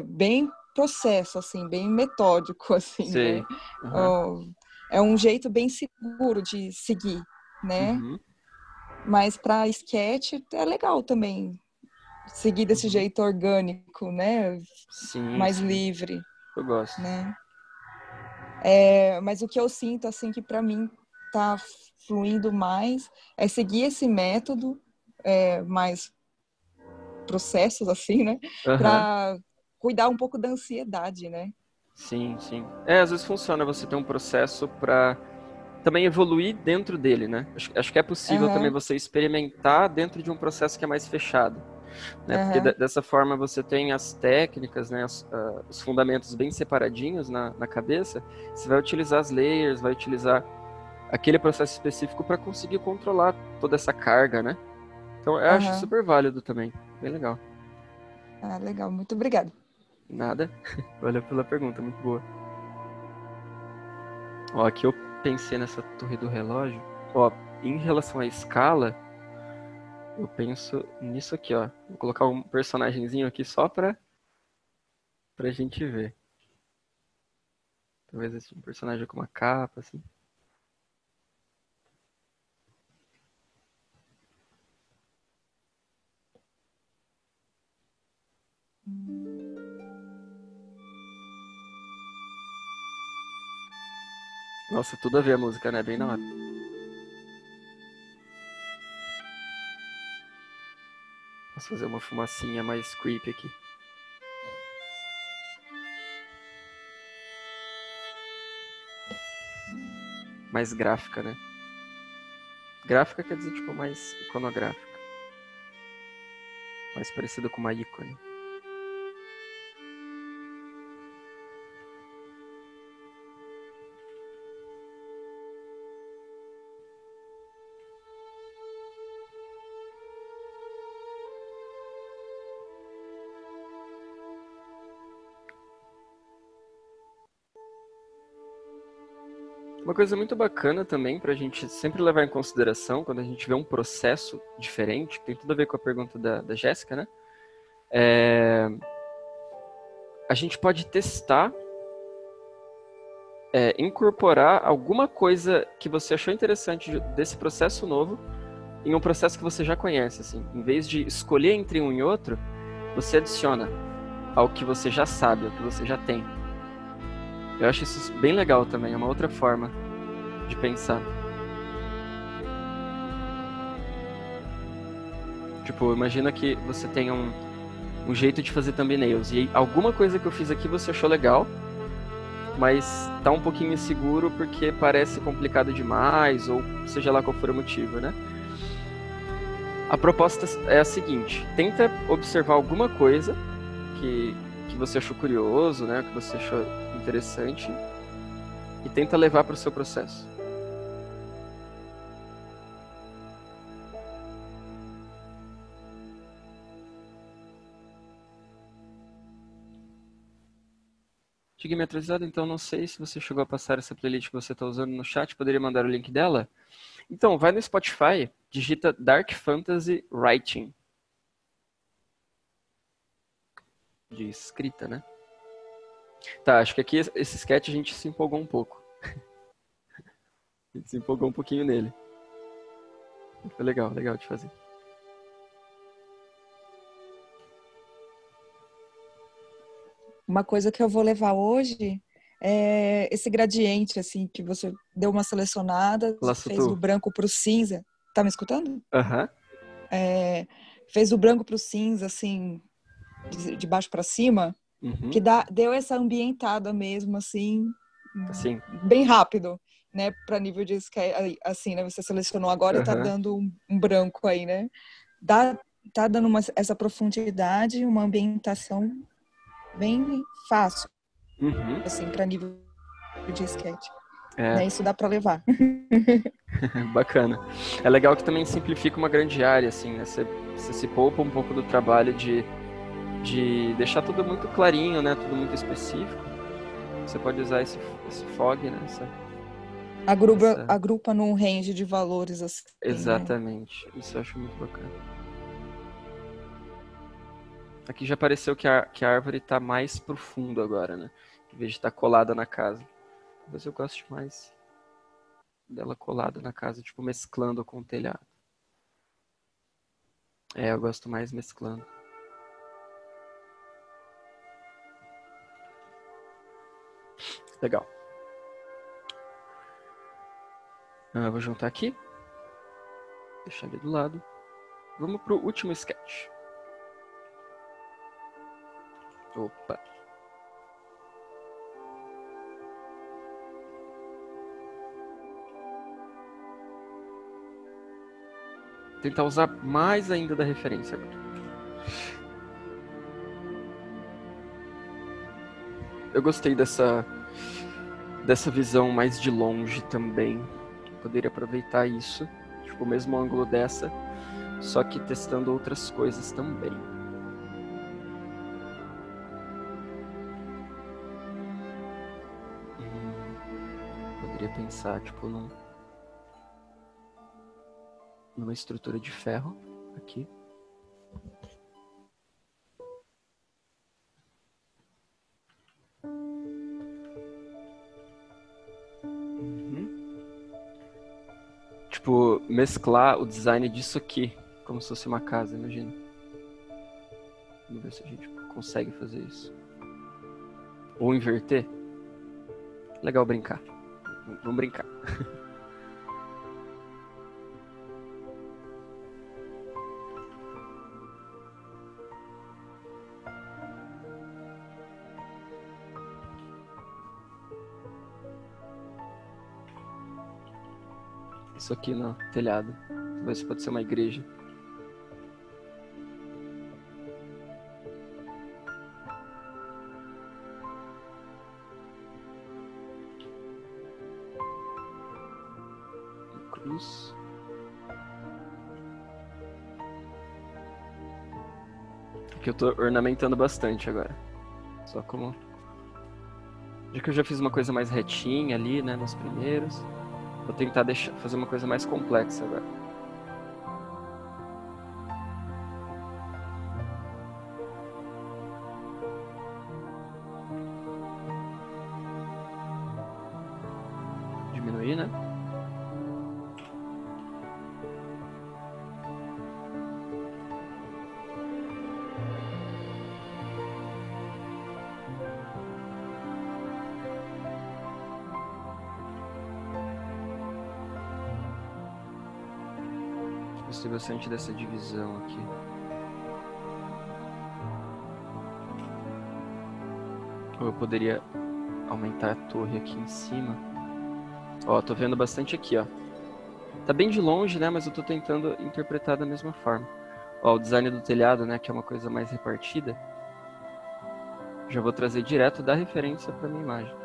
bem processo, assim, bem metódico, assim, Sei. né? Uhum. É um jeito bem seguro de seguir, né? Uhum. Mas para sketch é legal também seguir desse Uhum. jeito orgânico, né? Sim, Mais sim. livre, Eu gosto. né? Mas o que eu sinto, assim, que para mim tá fluindo mais é seguir esse método, mais processos, assim, né? Aham. Para cuidar um pouco da ansiedade, né? Sim, sim. Às vezes funciona você ter um processo para também evoluir dentro dele, né? Acho que é possível também Aham, você experimentar dentro de um processo que é mais fechado, né? Porque aham, dessa forma você tem as técnicas, né? Os fundamentos bem separadinhos na cabeça. Você vai utilizar as layers, vai utilizar aquele processo específico para conseguir controlar toda essa carga, né? Então eu acho aham. super válido também. Bem legal. Ah, legal, muito obrigada. Nada. Valeu pela pergunta, muito boa. Ó, aqui eu pensei nessa torre do relógio. Ó, em relação à escala, eu penso nisso aqui, ó. Vou colocar um personagemzinho aqui só pra gente ver. Talvez esse um personagem com uma capa, assim. Nossa, tudo a ver a música, né? Bem na hora. Posso fazer uma fumacinha mais creepy aqui. Mais gráfica, né? Gráfica quer dizer, tipo, mais iconográfica. Mais parecido com uma ícone. Uma coisa muito bacana também pra gente sempre levar em consideração quando a gente vê um processo diferente, que tem tudo a ver com a pergunta da Jéssica, né? A gente pode testar, incorporar alguma coisa que você achou interessante desse processo novo em um processo que você já conhece, assim. Em vez de escolher entre um e outro, você adiciona ao que você já sabe, ao que você já tem. Eu acho isso bem legal também, é uma outra forma de pensar. Tipo, imagina que você tem um jeito de fazer thumbnails e alguma coisa que eu fiz aqui você achou legal, mas tá um pouquinho inseguro porque parece complicado demais, ou seja lá qual for o motivo, né? A proposta é a seguinte: tenta observar alguma coisa que você achou curioso, né? Que você achou interessante e tenta levar para o seu processo. Cheguei me atrasado, então não sei se você chegou a passar essa playlist que você está usando no chat. Poderia mandar o link dela? Então, vai no Spotify, digita Dark Fantasy Writing. De escrita, né? Tá, acho que aqui esse sketch a gente se empolgou um pouco. A gente se empolgou um pouquinho nele. Foi legal, legal de fazer. Uma coisa que eu vou levar hoje é esse gradiente, assim, que você deu uma selecionada, Laço fez do tu. branco para o cinza. Tá me escutando? Aham. Fez do branco para o cinza, assim, de baixo para cima, que Uhum. deu essa ambientada mesmo, assim, Assim. bem rápido, né? Para nível de assim, né? Você selecionou agora e tá Aham. dando um branco aí, né? Tá dando essa profundidade, uma ambientação bem fácil, Uhum. assim, para nível de sketch. É, Né? Isso dá para levar. bacana. É legal que também simplifica uma grande área, assim, né? Você se poupa um pouco do trabalho de deixar tudo muito clarinho, né? Tudo muito específico. Você pode usar esse fog, né? Agrupa num range de valores assim, né? Exatamente. Isso eu acho muito bacana. Aqui já apareceu que a árvore está mais pro fundo agora, né? Em vez de estar colada na casa. Mas eu gosto mais dela colada na casa, tipo mesclando com o telhado. Eu gosto mais mesclando. Legal. Eu vou juntar aqui. Deixar ele do lado. Vamos pro último sketch. Opa. Tentar usar mais ainda da referência agora. Eu gostei dessa visão mais de longe também. Poderia aproveitar isso, tipo o mesmo ângulo dessa, só que testando outras coisas também. Poderia pensar tipo numa estrutura de ferro aqui. Tipo, mesclar o design disso aqui, como se fosse uma casa, imagina. Vamos ver se a gente consegue fazer isso. Ou inverter. Legal brincar. Vamos brincar. Isso aqui no telhado. Talvez pode ser uma igreja. Cruz. Aqui eu tô ornamentando bastante agora. Só como... Já que eu já fiz uma coisa mais retinha ali, né, nos primeiros. Vou tentar fazer uma coisa mais complexa agora. Diminuir, né? Gostei bastante dessa divisão aqui. Ou eu poderia aumentar a torre aqui em cima. Ó, tô vendo bastante aqui, ó. Tá bem de longe, né? Mas eu tô tentando interpretar da mesma forma. Ó, o design do telhado, né? Que é uma coisa mais repartida. Já vou trazer direto da referência pra minha imagem.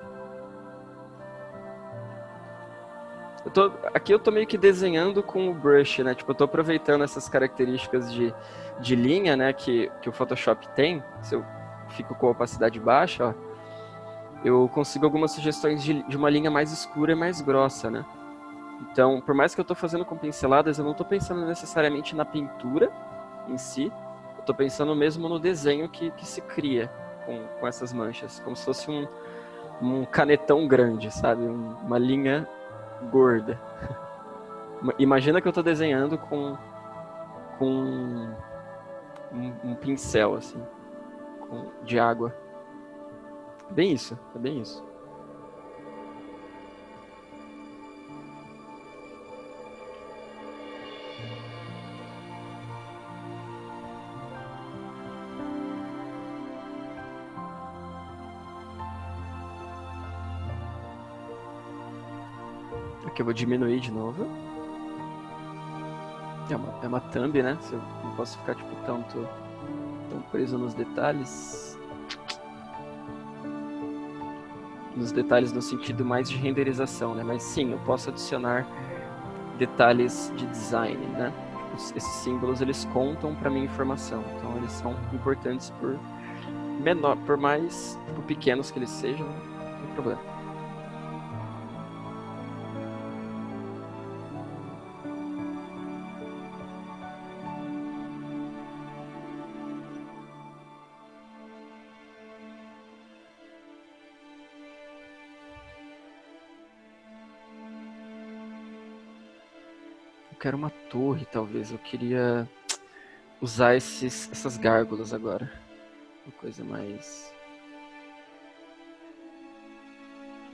Aqui eu tô meio que desenhando com o brush, né? Tipo, eu tô aproveitando essas características de linha, né? Que o Photoshop tem. Se eu fico com a opacidade baixa, ó, eu consigo algumas sugestões de uma linha mais escura e mais grossa, né? Então, por mais que eu tô fazendo com pinceladas, eu não tô pensando necessariamente na pintura em si. Eu tô pensando mesmo no desenho que se cria com essas manchas. Como se fosse um canetão grande, sabe? Uma linha gorda. Imagina que eu tô desenhando com um pincel, assim, de água. Bem isso, é bem isso. Aqui eu vou diminuir de novo. É uma thumb, né? Eu não posso ficar tipo tão preso nos detalhes. Nos detalhes no sentido mais de renderização, né? Mas sim, eu posso adicionar detalhes de design, né? Esses símbolos, eles contam para minha informação. Então eles são importantes por mais pequenos que eles sejam, não tem problema. quero uma torre, talvez. Eu queria usar essas gárgulas agora. Uma coisa mais...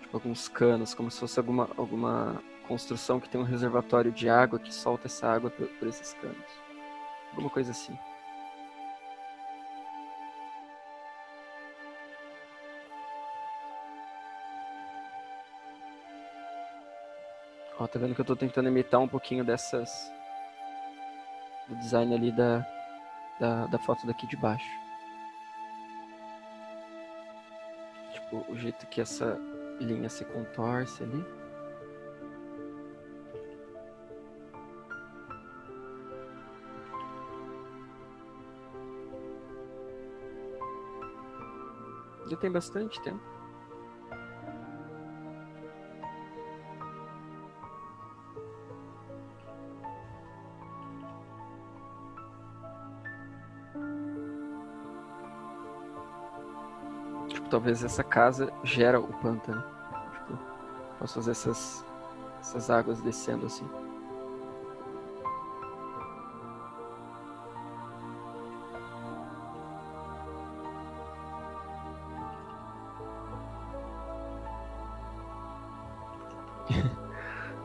Tipo, alguns canos, como se fosse alguma construção que tem um reservatório de água que solta essa água por esses canos. Alguma coisa assim. Ó, tá vendo que eu tô tentando imitar um pouquinho do design ali da foto daqui de baixo. Tipo, o jeito que essa linha se contorce ali. Já tem bastante tempo. Tipo, talvez essa casa gera o pântano. Tipo, posso fazer essas águas descendo assim.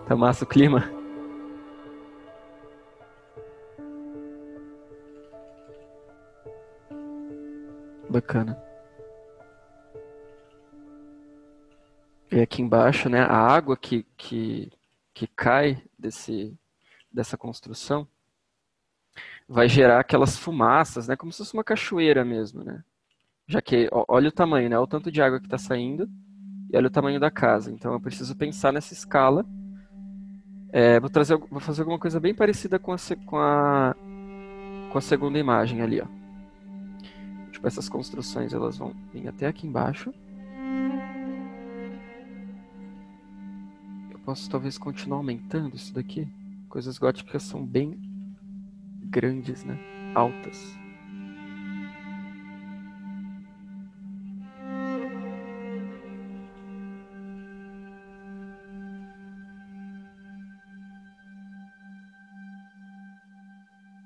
Tá massa o clima? Bacana. E aqui embaixo, né, a água que cai dessa construção vai gerar aquelas fumaças, né, como se fosse uma cachoeira mesmo, né? Já que, olha o tamanho, né, olha o tanto de água que está saindo e olha o tamanho da casa. Então eu preciso pensar nessa escala. Vou fazer alguma coisa bem parecida com a segunda imagem ali, ó. Tipo, essas construções elas vão vir até aqui embaixo. Eu posso talvez continuar aumentando isso daqui. Coisas góticas são bem grandes, né? Altas.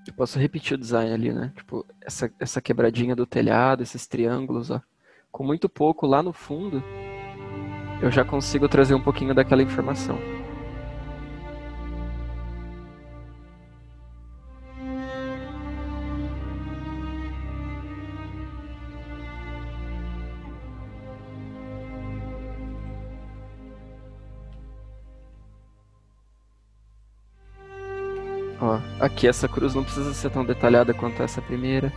Eu posso repetir o design ali, né? Tipo, essa quebradinha do telhado, esses triângulos, ó. Com muito pouco lá no fundo, eu já consigo trazer um pouquinho daquela informação. Ó, aqui essa cruz não precisa ser tão detalhada quanto essa primeira.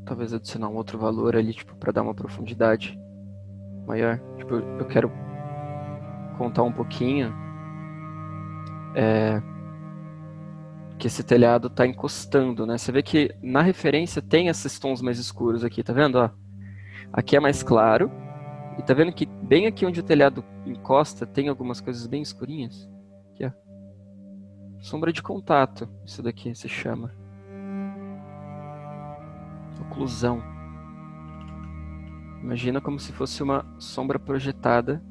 Talvez adicionar um outro valor ali, tipo, para dar uma profundidade maior. Tipo, eu quero contar um pouquinho que esse telhado está encostando, né? Você vê que na referência tem esses tons mais escuros aqui, tá vendo? Ó, aqui é mais claro. E tá vendo que bem aqui onde o telhado encosta tem algumas coisas bem escurinhas? Aqui, ó. Sombra de contato, isso daqui se chama. Oclusão. Imagina como se fosse uma sombra projetada.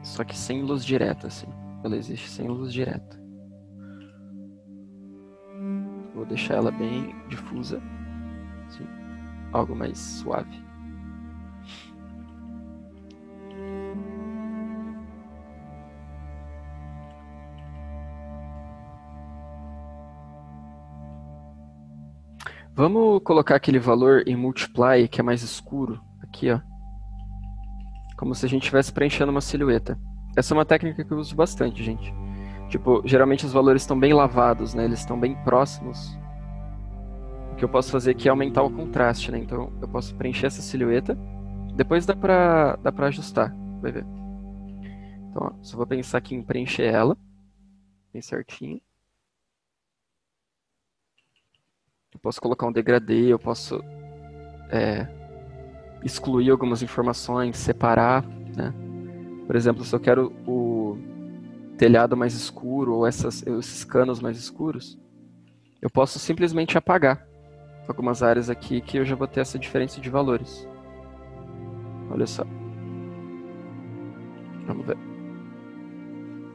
Só que sem luz direta, assim. Ela existe sem luz direta. Vou deixar ela bem difusa. Assim, algo mais suave. Vamos colocar aquele valor em multiply, que é mais escuro. Aqui, ó. Como se a gente estivesse preenchendo uma silhueta. Essa é uma técnica que eu uso bastante, gente. Tipo, geralmente os valores estão bem lavados, né? Eles estão bem próximos. O que eu posso fazer aqui é aumentar o contraste, né? Então eu posso preencher essa silhueta. Depois dá pra ajustar, vai ver. Então, ó, só vou pensar aqui em preencher ela. Bem certinho. Eu posso colocar um degradê, eu posso excluir algumas informações, separar, né? Por exemplo, se eu quero o telhado mais escuro ou esses canos mais escuros, eu posso simplesmente apagar algumas áreas aqui que eu já vou ter essa diferença de valores. Olha só. Vamos ver.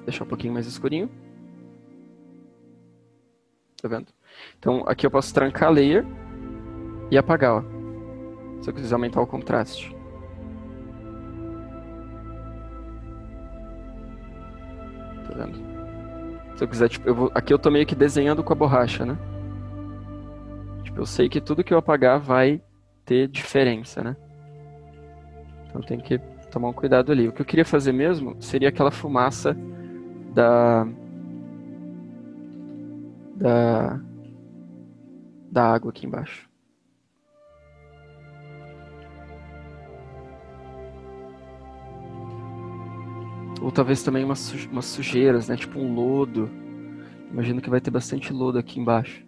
Deixar um pouquinho mais escurinho. Tá vendo? Então aqui eu posso trancar layer e apagar, ó. Se eu quiser aumentar o contraste. Tá vendo? Se eu quiser, tipo, aqui eu tô meio que desenhando com a borracha, né? Tipo, eu sei que tudo que eu apagar vai ter diferença, né? Então tem que tomar um cuidado ali. O que eu queria fazer mesmo seria aquela fumaça da água aqui embaixo. Ou talvez também umas sujeiras, né? Tipo um lodo. Imagino que vai ter bastante lodo aqui embaixo.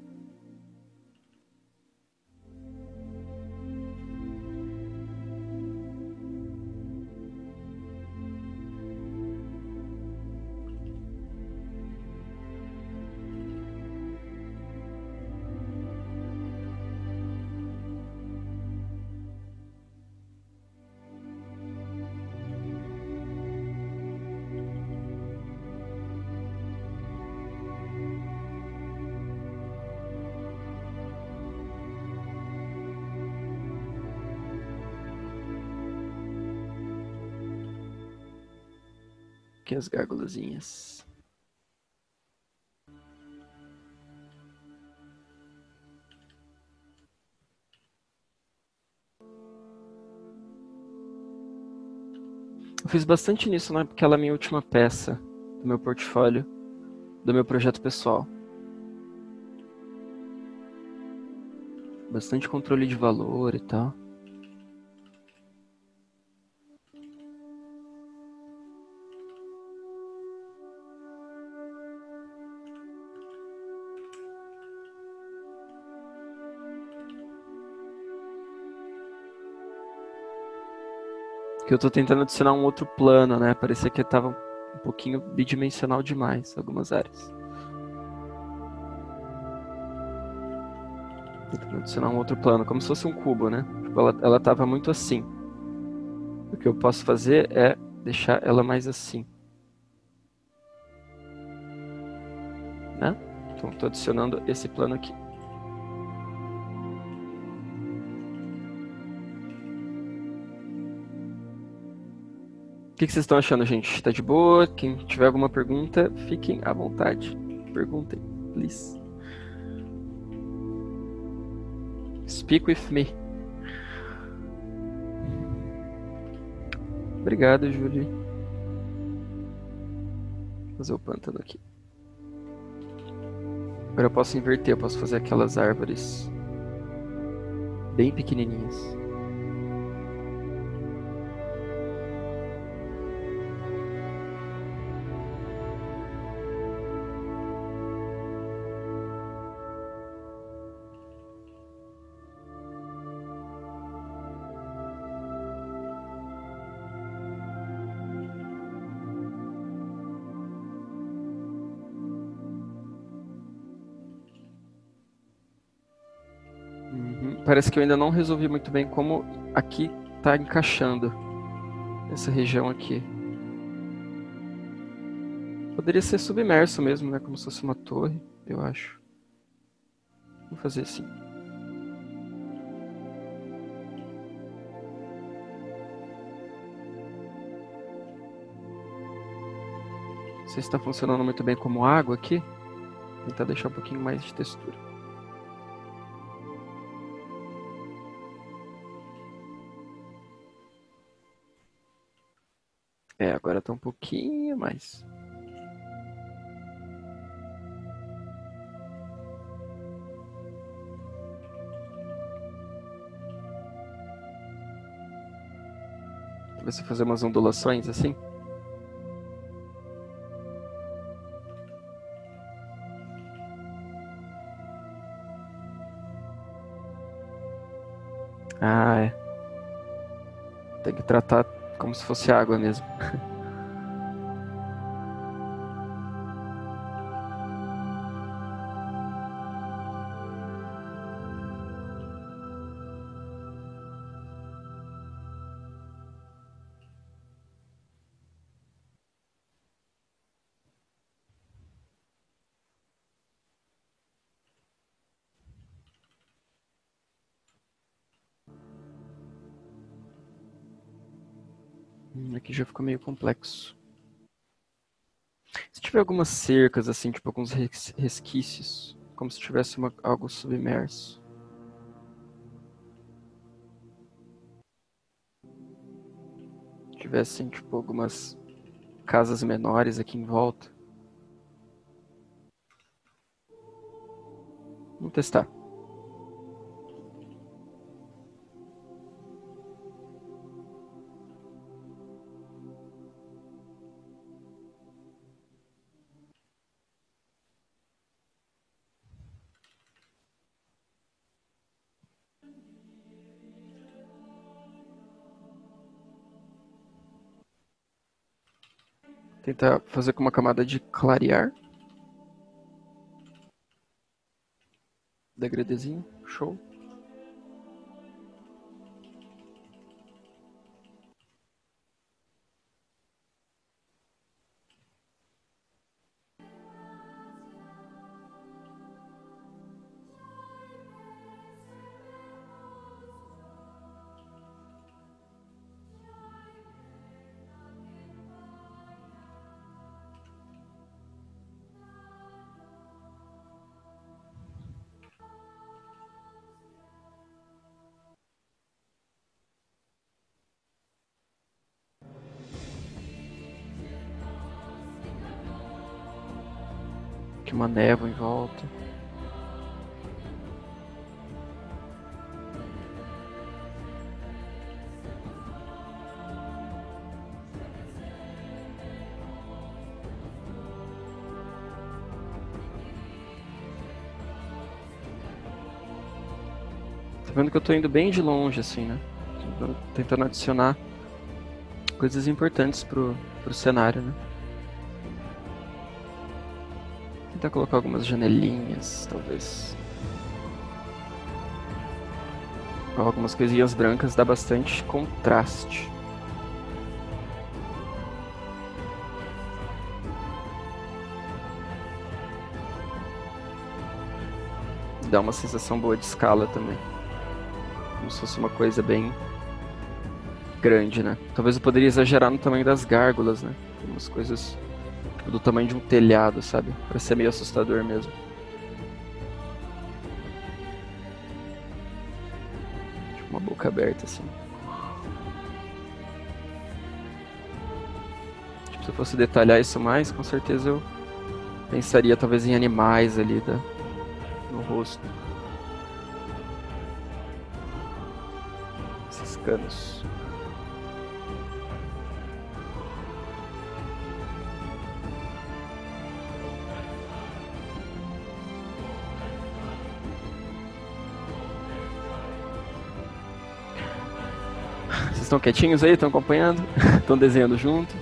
Aqui as gárgulazinhas. Eu fiz bastante nisso naquela minha última peça do meu portfólio, do meu projeto pessoal. Bastante controle de valor e tal. Que eu tô tentando adicionar um outro plano, né? Parecia que tava um pouquinho bidimensional demais, algumas áreas. Tentando adicionar um outro plano, como se fosse um cubo, né? Tipo, ela tava muito assim. O que eu posso fazer é deixar ela mais assim. Né? Então tô adicionando esse plano aqui. O que vocês estão achando, gente? Tá de boa? Quem tiver alguma pergunta, fiquem à vontade. Perguntem, please. Speak with me. Obrigado, Julie. Vou fazer o pântano aqui. Agora eu posso inverter, eu posso fazer aquelas árvores bem pequenininhas. Parece que eu ainda não resolvi muito bem como aqui está encaixando essa região aqui. Poderia ser submerso mesmo, né? Como se fosse uma torre, eu acho. Vou fazer assim. Não sei se está funcionando muito bem como água aqui. Vou tentar deixar um pouquinho mais de textura. Agora tá um pouquinho mais. Talvez eu fazer umas ondulações assim. Tem que tratar como se fosse água mesmo. Aqui já ficou meio complexo. Se tiver algumas cercas, assim, tipo alguns resquícios, como se tivesse algo submerso. Tivessem, tipo, algumas casas menores aqui em volta. Vamos testar. Tentar fazer com uma camada de clarear. Degradezinho. Show. Aqui uma névoa em volta. Tá vendo que eu tô indo bem de longe, assim, né? Tentando adicionar coisas importantes pro cenário, né? Tentar colocar algumas janelinhas, talvez. Algumas coisinhas brancas dá bastante contraste. Dá uma sensação boa de escala também. Como se fosse uma coisa bem grande, né? Talvez eu poderia exagerar no tamanho das gárgulas, né? Umas coisas tipo, do tamanho de um telhado, sabe? Pra ser meio assustador mesmo. Tipo uma boca aberta, assim. Tipo, se eu fosse detalhar isso mais, com certeza eu pensaria talvez em animais ali no rosto. Esses canos. Vocês estão quietinhos aí? Estão acompanhando? Estão desenhando junto?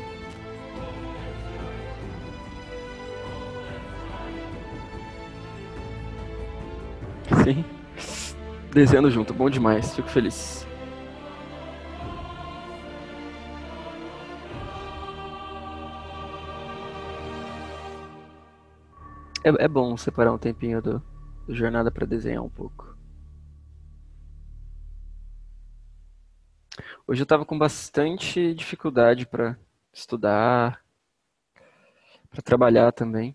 Sim. Desenhando junto, bom demais, fico feliz. É bom separar um tempinho do jornada para desenhar um pouco. Hoje eu tava com bastante dificuldade para estudar, para trabalhar também.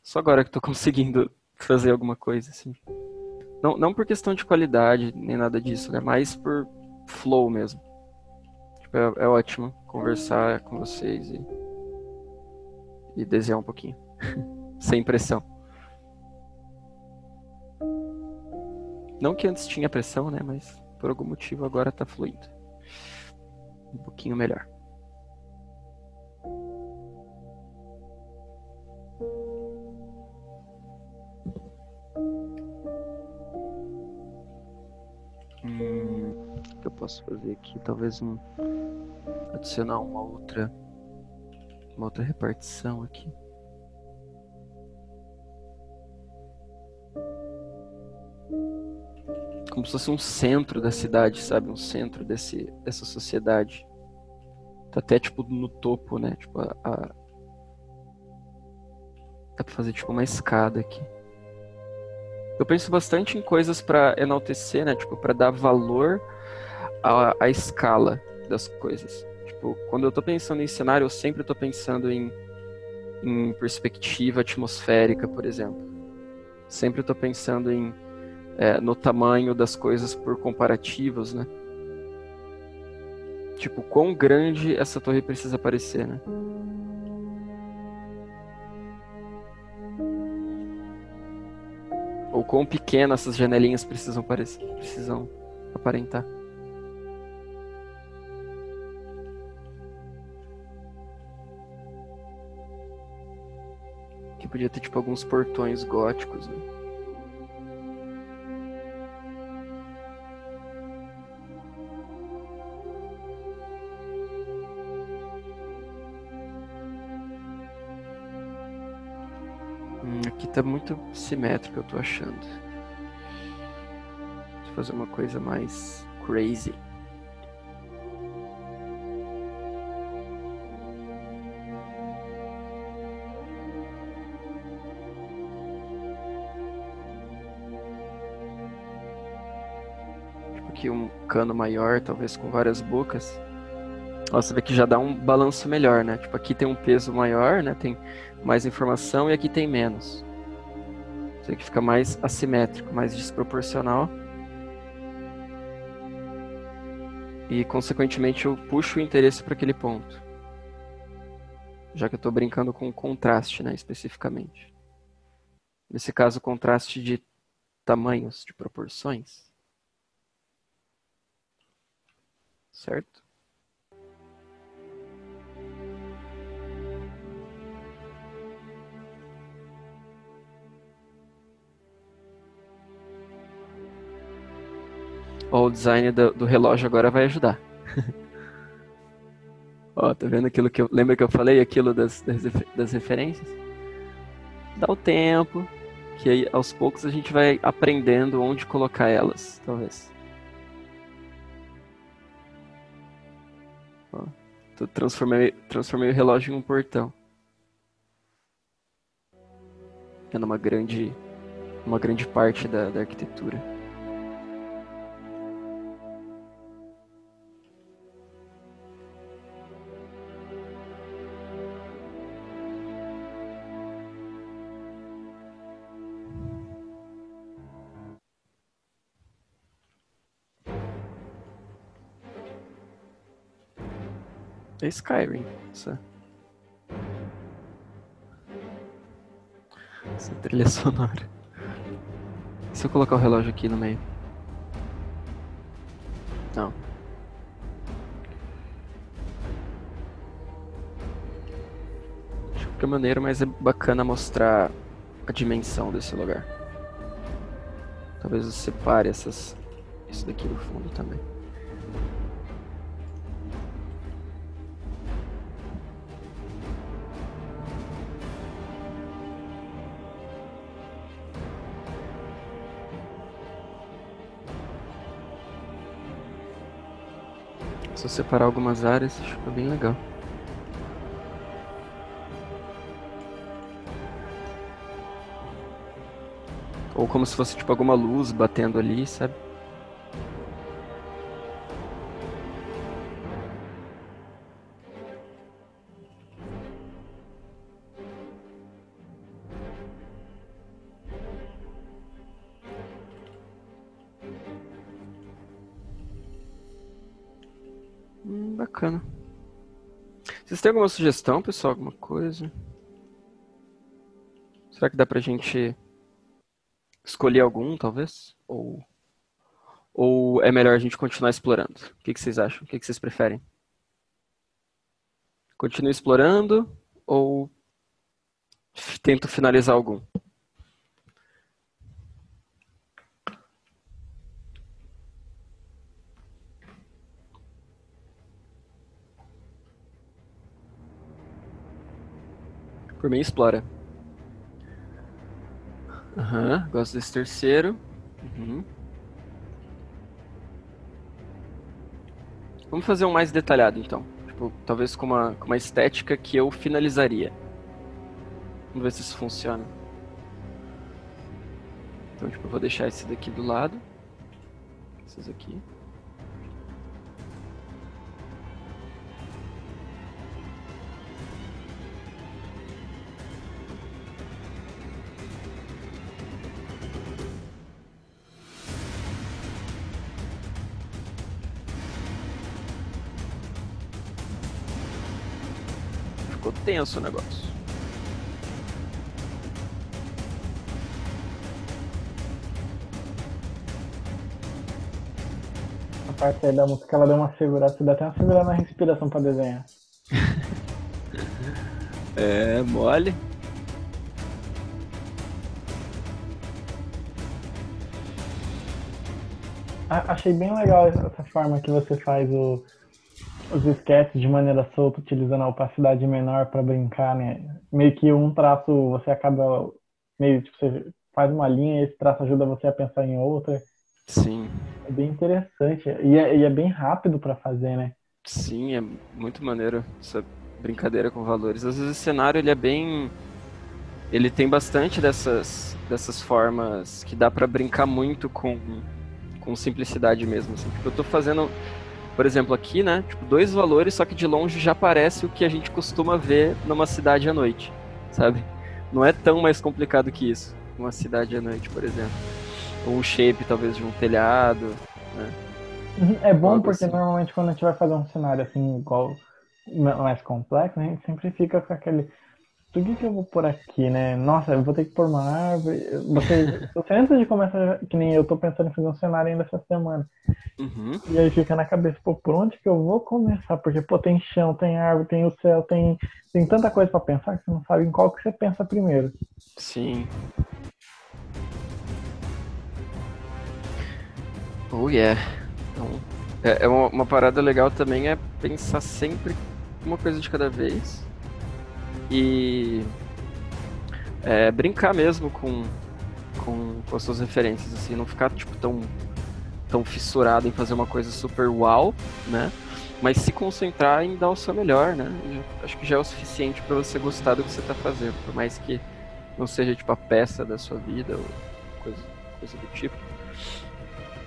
Só agora que tô conseguindo fazer alguma coisa assim. Não por questão de qualidade, nem nada disso, né? Mais por flow mesmo. Tipo, é ótimo conversar com vocês e desenhar um pouquinho. Sem pressão. Não que antes tinha pressão, né? Mas por algum motivo agora tá fluindo. Um pouquinho melhor. que eu posso fazer aqui? Talvez adicionar uma outra repartição aqui. Como se fosse um centro da cidade, sabe? Um centro dessa sociedade. Tá até, tipo, no topo, né? Tipo, dá pra fazer, tipo, uma escada aqui. Eu penso bastante em coisas pra enaltecer, né? Tipo, pra dar valor à escala das coisas. Tipo, quando eu tô pensando em cenário, eu sempre tô pensando em perspectiva atmosférica, por exemplo. Sempre tô pensando no tamanho das coisas por comparativos, né? Tipo, quão grande essa torre precisa parecer, né? Ou quão pequenas essas janelinhas precisam aparentar. Que podia ter, tipo, alguns portões góticos, né? Aqui tá muito simétrico, eu tô achando. Deixa eu fazer uma coisa mais crazy. Tipo aqui um cano maior, talvez com várias bocas. Você vê que já dá um balanço melhor, né? Tipo, aqui tem um peso maior, né? Tem mais informação e aqui tem menos. Isso aqui fica mais assimétrico, mais desproporcional. E, consequentemente, eu puxo o interesse para aquele ponto. Já que eu estou brincando com contraste, né? Especificamente. Nesse caso, contraste de tamanhos, de proporções. Certo? Ó, o design do relógio agora vai ajudar. Ó, tá vendo aquilo que eu... Lembra que eu falei aquilo das referências? Dá o tempo, que aí aos poucos a gente vai aprendendo onde colocar elas, talvez. Ó, transformei o relógio em um portão. É uma grande parte da arquitetura. É Skyrim, essa trilha sonora. E se eu colocar o relógio aqui no meio? Não. Acho que é maneiro, mas é bacana mostrar a dimensão desse lugar. Talvez eu separe isso daqui do fundo também. Se eu separar algumas áreas, acho que fica bem legal. Ou como se fosse tipo alguma luz batendo ali, sabe? Bacana. Vocês têm alguma sugestão, pessoal? Alguma coisa? Será que dá pra gente escolher algum, talvez? Ou é melhor a gente continuar explorando? O que vocês acham? O que vocês preferem? Continuo explorando ou tento finalizar algum? Por mim, explora. Aham, gosto desse terceiro. Uhum. Vamos fazer um mais detalhado, então. Tipo, talvez com uma estética que eu finalizaria. Vamos ver se isso funciona. Então, tipo, eu vou deixar esse daqui do lado. Esses aqui. Ficou tenso o negócio. A parte aí da música, ela deu uma segurada, você dá até uma segurada na respiração pra desenhar. É, mole. Achei bem legal essa forma que você faz os sketches de maneira solta, utilizando a opacidade menor para brincar, né? Meio que um traço você acaba meio tipo, você faz uma linha e esse traço ajuda você a pensar em outra. Sim. É bem interessante e é bem rápido para fazer, né? Sim, é muito maneiro essa brincadeira com valores. Às vezes o cenário ele é bem, ele tem bastante dessas formas que dá pra brincar muito com simplicidade mesmo, assim. Tipo, eu tô fazendo, por exemplo, aqui, né, tipo, 2 valores, só que de longe já parece o que a gente costuma ver numa cidade à noite, sabe? Não é tão mais complicado que isso, uma cidade à noite, por exemplo. Ou um shape, talvez, de um telhado, né? É bom Algo porque assim. normalmente quando a gente vai fazer um cenário assim igual mais complexo, a gente sempre fica com aquele por que eu vou pôr aqui, né? Nossa, eu vou ter que pôr uma árvore. Você antes de começar, que nem eu tô pensando em fazer um cenário ainda essa semana. Uhum. E aí fica na cabeça, pô, por onde que eu vou começar? Porque, pô, tem chão, tem árvore, tem o céu, tem tanta coisa pra pensar que você não sabe em qual que você pensa primeiro. Sim. Oh yeah. Então, uma parada legal também é pensar sempre uma coisa de cada vez e brincar mesmo com as suas referências, assim, não ficar tipo tão fissurado em fazer uma coisa super uau, né? Mas se concentrar em dar o seu melhor, né? Acho que já é o suficiente para você gostar do que você está fazendo, por mais que não seja tipo a peça da sua vida ou coisa do tipo.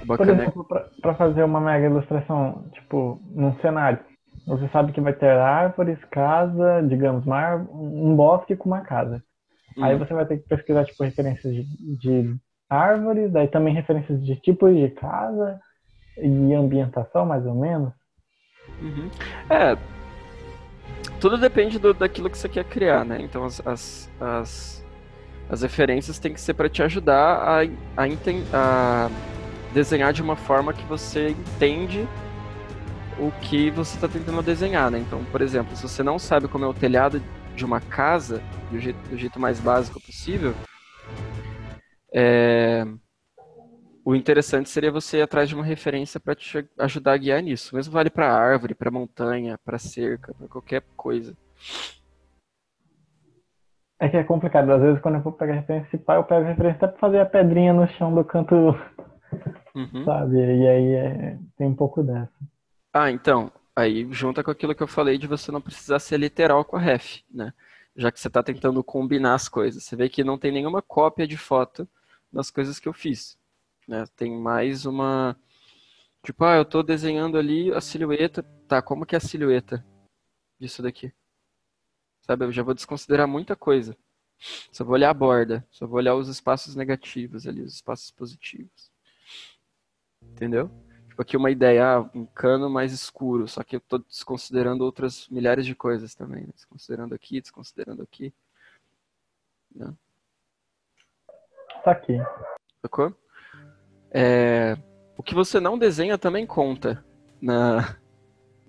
O Por bacana exemplo, pra fazer uma mega ilustração, tipo, num cenário, você sabe que vai ter árvores, casa, digamos, um bosque com uma casa. Aí você vai ter que pesquisar, tipo, referências de árvores, daí também referências de tipos de casa e ambientação, mais ou menos. Uhum. Tudo depende daquilo que você quer criar, né? Então as referências têm que ser para te ajudar a desenhar de uma forma que você entende o que você está tentando desenhar, né? Então, por exemplo, se você não sabe como é o telhado de uma casa, do jeito mais básico possível, o interessante seria você ir atrás de uma referência para te ajudar a guiar nisso. Mesmo vale para árvore, para montanha, para cerca, para qualquer coisa. É que é complicado, às vezes quando eu vou pegar referência principal, eu pego referência até pra fazer a pedrinha no chão do canto, Uhum. sabe? E aí tem um pouco dessa. Ah, então, aí junta com aquilo que eu falei de você não precisar ser literal com a ref, né? Já que você está tentando combinar as coisas. Você vê que não tem nenhuma cópia de foto das coisas que eu fiz, né? Tem mais uma... Tipo, eu tô desenhando ali a silhueta. Tá, como que é a silhueta disso daqui? Sabe, eu já vou desconsiderar muita coisa. Só vou olhar a borda, só vou olhar os espaços negativos ali, os espaços positivos. Entendeu? Tipo, aqui uma ideia, um cano mais escuro, só que eu tô desconsiderando outras milhares de coisas também, né? Desconsiderando aqui, né? Tá aqui. Sacou? O que você não desenha também conta na,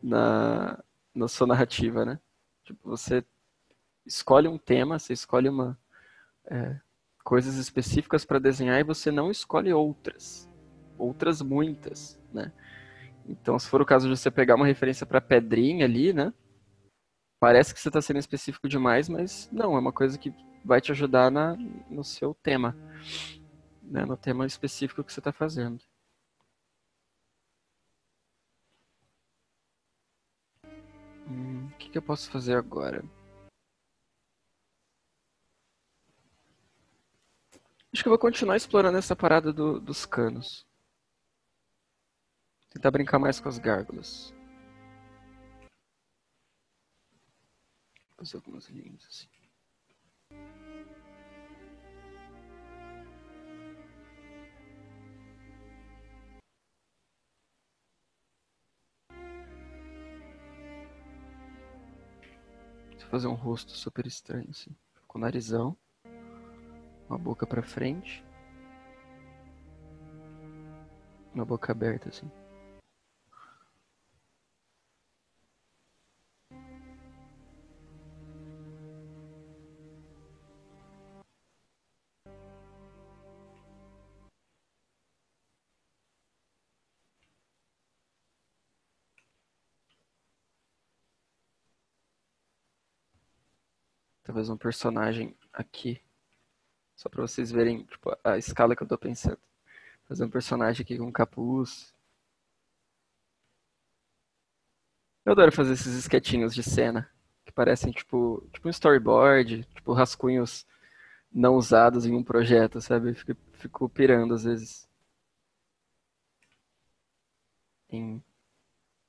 na, na sua narrativa, né? Tipo, você escolhe um tema, você escolhe coisas específicas para desenhar e você não escolhe outras muitas, né? Então, se for o caso de você pegar uma referência para pedrinha ali, né? Parece que você está sendo específico demais, mas não, é uma coisa que vai te ajudar no seu tema, né? No tema específico que você está fazendo. O que eu posso fazer agora? Acho que eu vou continuar explorando essa parada dos canos. Tentar brincar mais com as gárgulas. Fazer algumas linhas assim. Vou fazer um rosto super estranho assim. Com o narizão. Uma boca pra frente. Uma boca aberta assim. Talvez um personagem aqui. Só pra vocês verem tipo, a escala que eu tô pensando. Fazer um personagem aqui com capuz. Eu adoro fazer esses esquetinhos de cena. Que parecem tipo um storyboard. Tipo rascunhos não usados em um projeto, sabe? Fico pirando às vezes em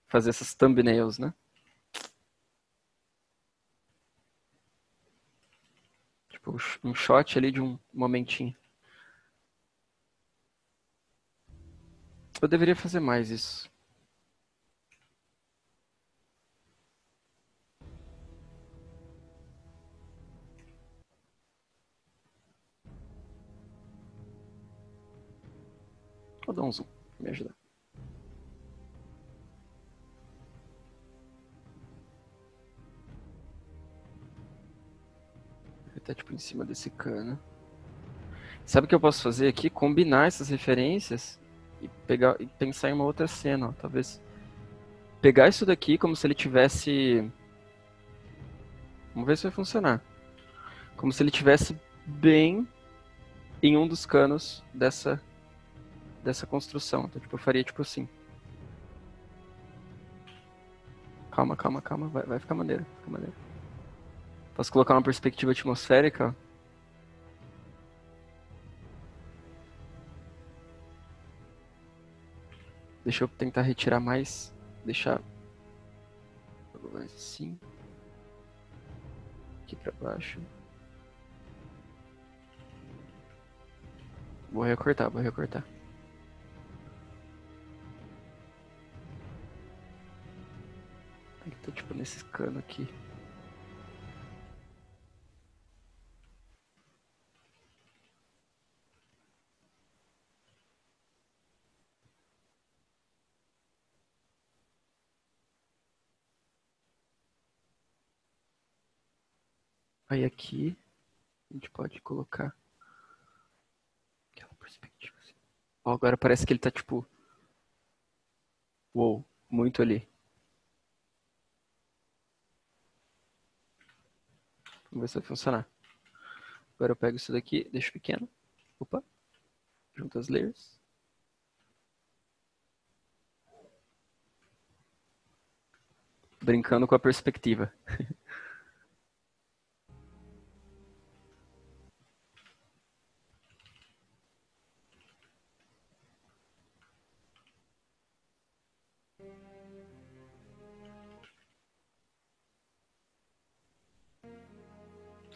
fazer essas thumbnails, né? Tipo um shot ali de um momentinho. Eu deveria fazer mais isso. Vou dar um zoom pra me ajudar. Ele tá tipo em cima desse cano. Sabe o que eu posso fazer aqui? Combinar essas referências e pegar e pensar em uma outra cena, ó. Talvez pegar isso daqui como se ele tivesse. Vamos ver se vai funcionar. Como se ele tivesse bem em um dos canos dessa construção. Então, tipo, eu faria tipo assim. Calma, calma, calma. Vai ficar maneiro. Fica maneiro. Posso colocar uma perspectiva atmosférica, ó. Deixa eu tentar retirar mais. Deixar mais assim. Aqui pra baixo. Vou recortar, vou recortar. Aí tá tipo nesse cano aqui. Aí aqui a gente pode colocar aquela perspectiva assim. Ó, agora parece que ele tá tipo. Uou, muito ali. Vamos ver se vai funcionar. Agora eu pego isso daqui, deixo pequeno. Opa. Junto as layers. Brincando com a perspectiva.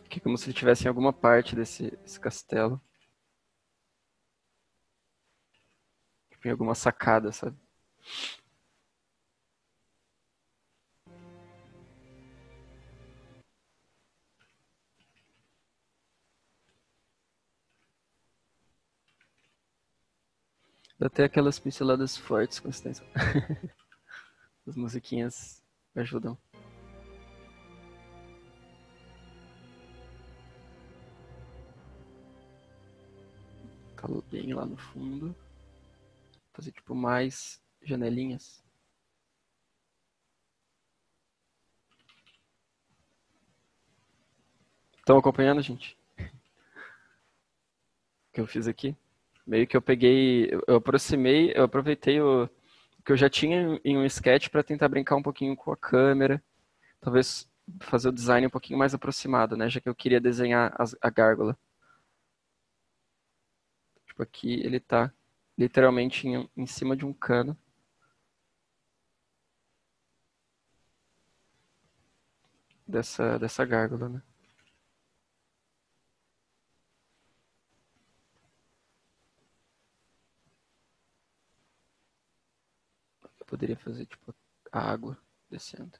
Aqui é como se ele tivesse em alguma parte desse castelo. Tipo, em alguma sacada, sabe? Dá até aquelas pinceladas fortes com extensão. As musiquinhas ajudam. Calo bem lá no fundo. Fazer tipo mais janelinhas. Estão acompanhando, gente? O que eu fiz aqui? Meio que eu peguei, eu aproximei, eu aproveitei o que eu já tinha em um sketch para tentar brincar um pouquinho com a câmera. Talvez fazer o design um pouquinho mais aproximado, né? Já que eu queria desenhar a gárgula. Tipo, aqui ele tá literalmente em cima de um cano. Dessa gárgula, né? Eu poderia fazer, tipo, a água descendo.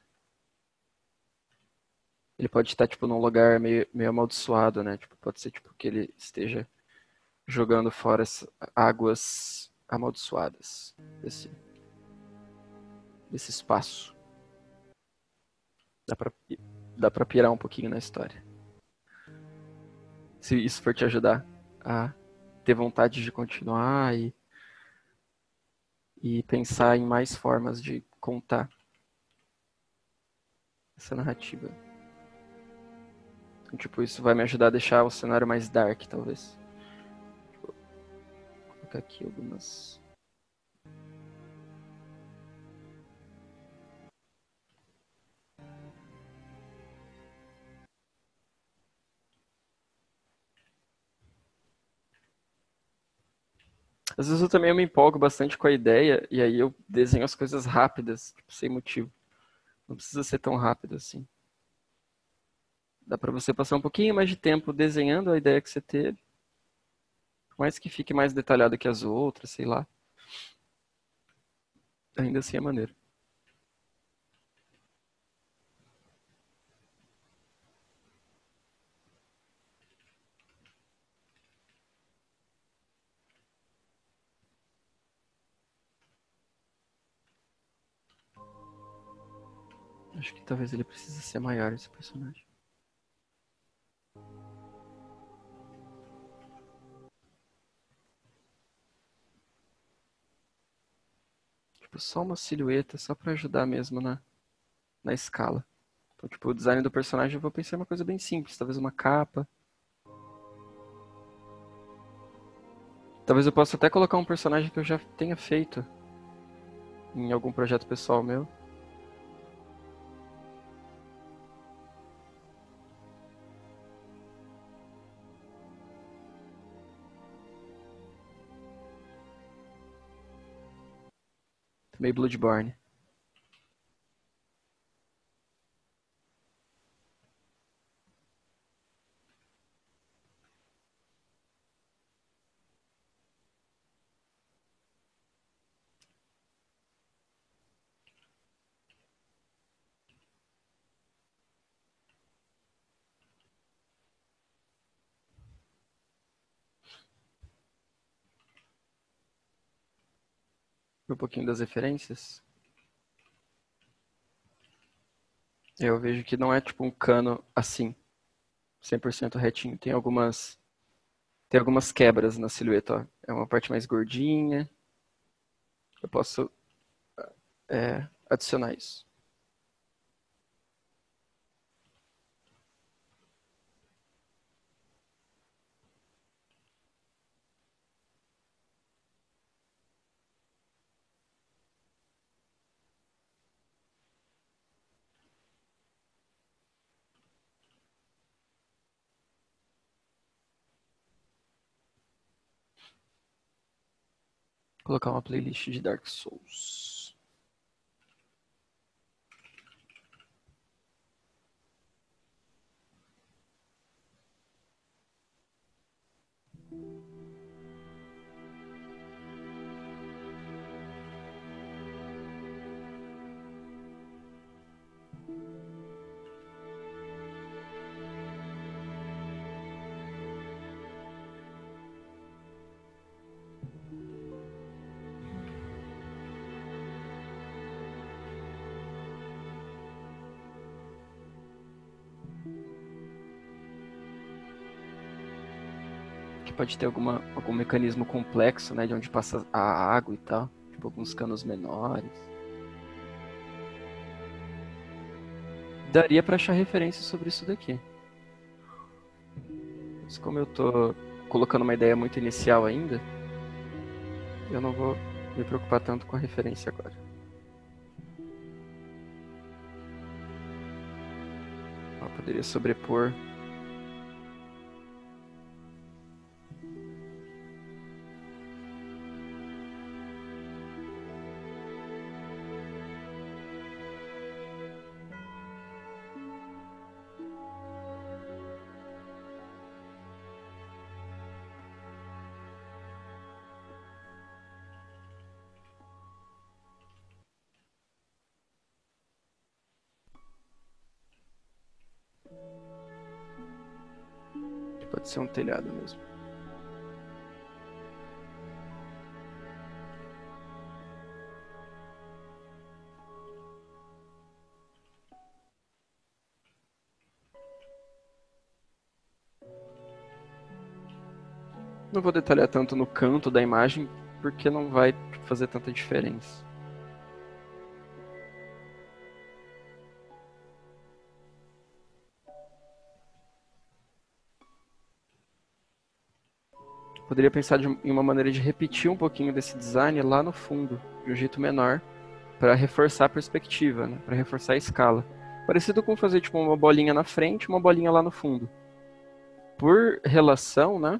Ele pode estar, tipo, num lugar meio amaldiçoado, né? Tipo, pode ser, tipo, que ele esteja jogando fora as águas amaldiçoadas desse espaço. Dá pra pirar um pouquinho na história. Se isso for te ajudar a ter vontade de continuar e pensar em mais formas de contar essa narrativa. Então, tipo, isso vai me ajudar a deixar o cenário mais dark, talvez. Vou colocar aqui algumas... Às vezes eu também me empolgo bastante com a ideia e aí eu desenho as coisas rápidas, tipo, sem motivo. Não precisa ser tão rápido assim. Dá pra você passar um pouquinho mais de tempo desenhando a ideia que você teve. Por mais que fique mais detalhado que as outras, sei lá. Ainda assim é maneiro. Acho que talvez ele precise ser maior, esse personagem. Tipo, só uma silhueta, só pra ajudar mesmo na escala. Então, tipo, o design do personagem eu vou pensar em uma coisa bem simples. Talvez uma capa. Talvez eu possa até colocar um personagem que eu já tenha feito em algum projeto pessoal meu. Meio Bloodborne. Um pouquinho das referências. Eu vejo que não é tipo um cano assim, 100% retinho. Tem algumas quebras na silhueta, ó. É uma parte mais gordinha. Eu posso adicionar isso. Colocar uma playlist de Dark Souls. Que pode ter algum mecanismo complexo, né? De onde passa a água e tal. Tipo, alguns canos menores. Daria pra achar referências sobre isso daqui. como eu tô colocando uma ideia muito inicial ainda, eu não vou me preocupar tanto com a referência agora. Eu poderia sobrepor. Pode ser um telhado mesmo. Não vou detalhar tanto no canto da imagem, porque não vai fazer tanta diferença. Poderia pensar em uma maneira de repetir um pouquinho desse design lá no fundo, de um jeito menor, para reforçar a perspectiva, né? Para reforçar a escala. Parecido com fazer tipo uma bolinha na frente e uma bolinha lá no fundo. Por relação, né?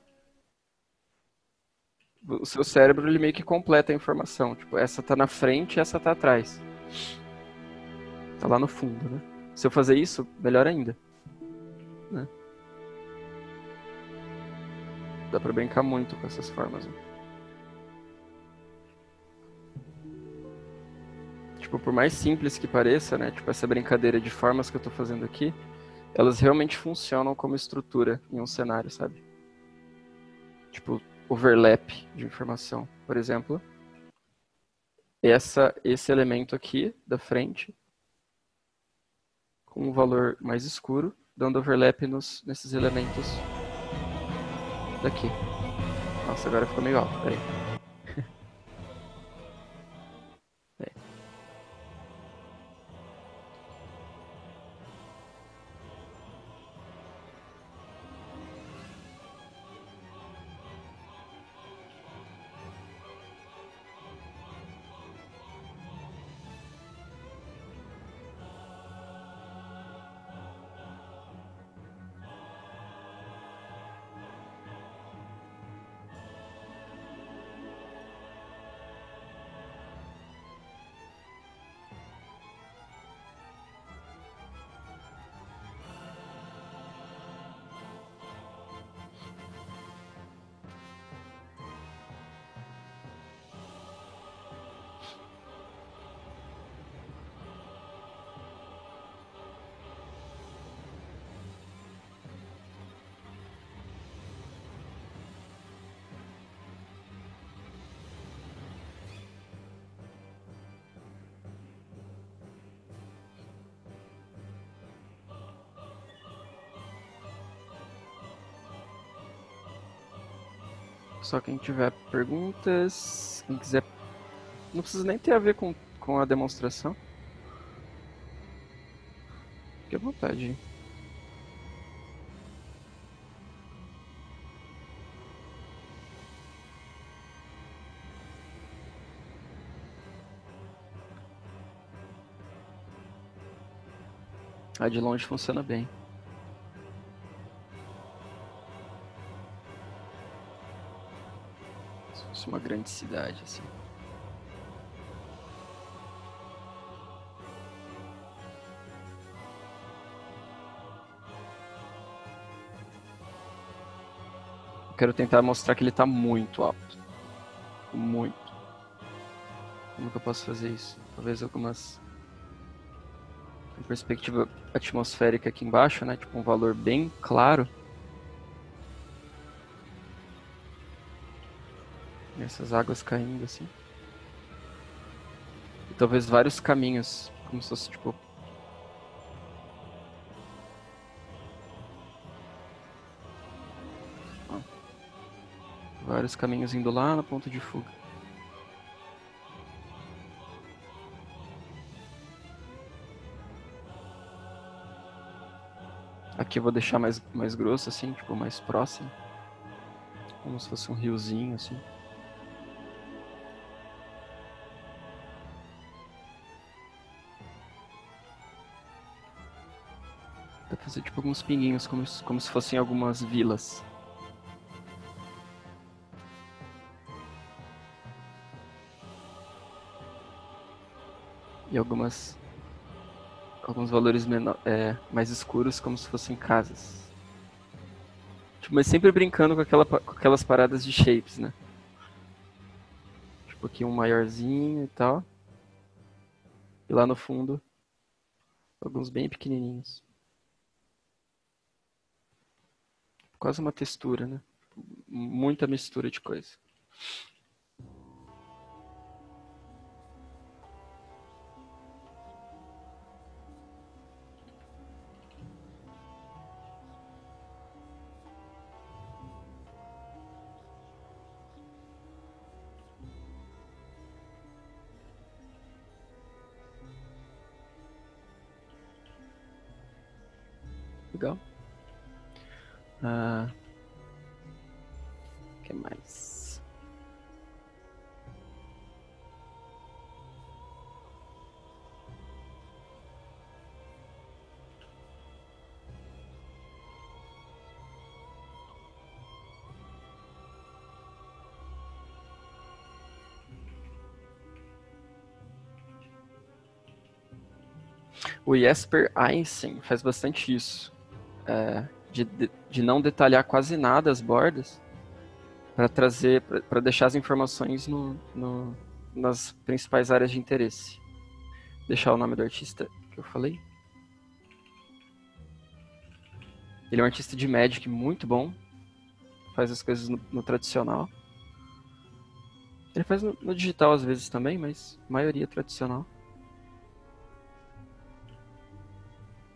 O seu cérebro ele meio que completa a informação. Tipo, essa tá na frente e essa tá atrás. Tá lá no fundo, né? Se eu fazer isso, melhor ainda. Né? Dá pra brincar muito com essas formas. Né? Tipo, por mais simples que pareça, né? Tipo, essa brincadeira de formas que eu tô fazendo aqui, elas realmente funcionam como estrutura em um cenário, sabe? Tipo, overlap de informação. Por exemplo, esse elemento aqui da frente, com um valor mais escuro, dando overlap nesses elementos daqui. Nossa, agora ficou meio alto, peraí. Só quem tiver perguntas, quem quiser. Não precisa nem ter a ver com a demonstração. Fique à vontade. Ah, de longe funciona bem. Se fosse uma grande cidade, assim. Eu quero tentar mostrar que ele está muito alto. Muito. Como que eu posso fazer isso? Talvez algumas... Em perspectiva atmosférica aqui embaixo, né? Tipo um valor bem claro. E essas águas caindo assim. E talvez vários caminhos. Como se fosse tipo... Vários caminhos indo lá na ponta de fuga. Aqui eu vou deixar mais grosso, assim, tipo, mais próximo. Como se fosse um riozinho, assim. Dá pra fazer, tipo, alguns pinguinhos, como se fossem algumas vilas. E alguns valores mais escuros, como se fossem casas. Tipo, mas sempre brincando com aquelas paradas de shapes, né? Tipo, aqui um maiorzinho e tal. E lá no fundo, alguns bem pequenininhos. Quase uma textura, né? Muita mistura de coisa. Legal. O que mais? O Jesper Einstein faz bastante isso. De não detalhar quase nada as bordas para deixar as informações nas principais áreas de interesse. Deixar o nome do artista que eu falei. Ele é um artista de Magic muito bom. Faz as coisas no tradicional. Ele faz no digital às vezes também, mas a maioria é tradicional.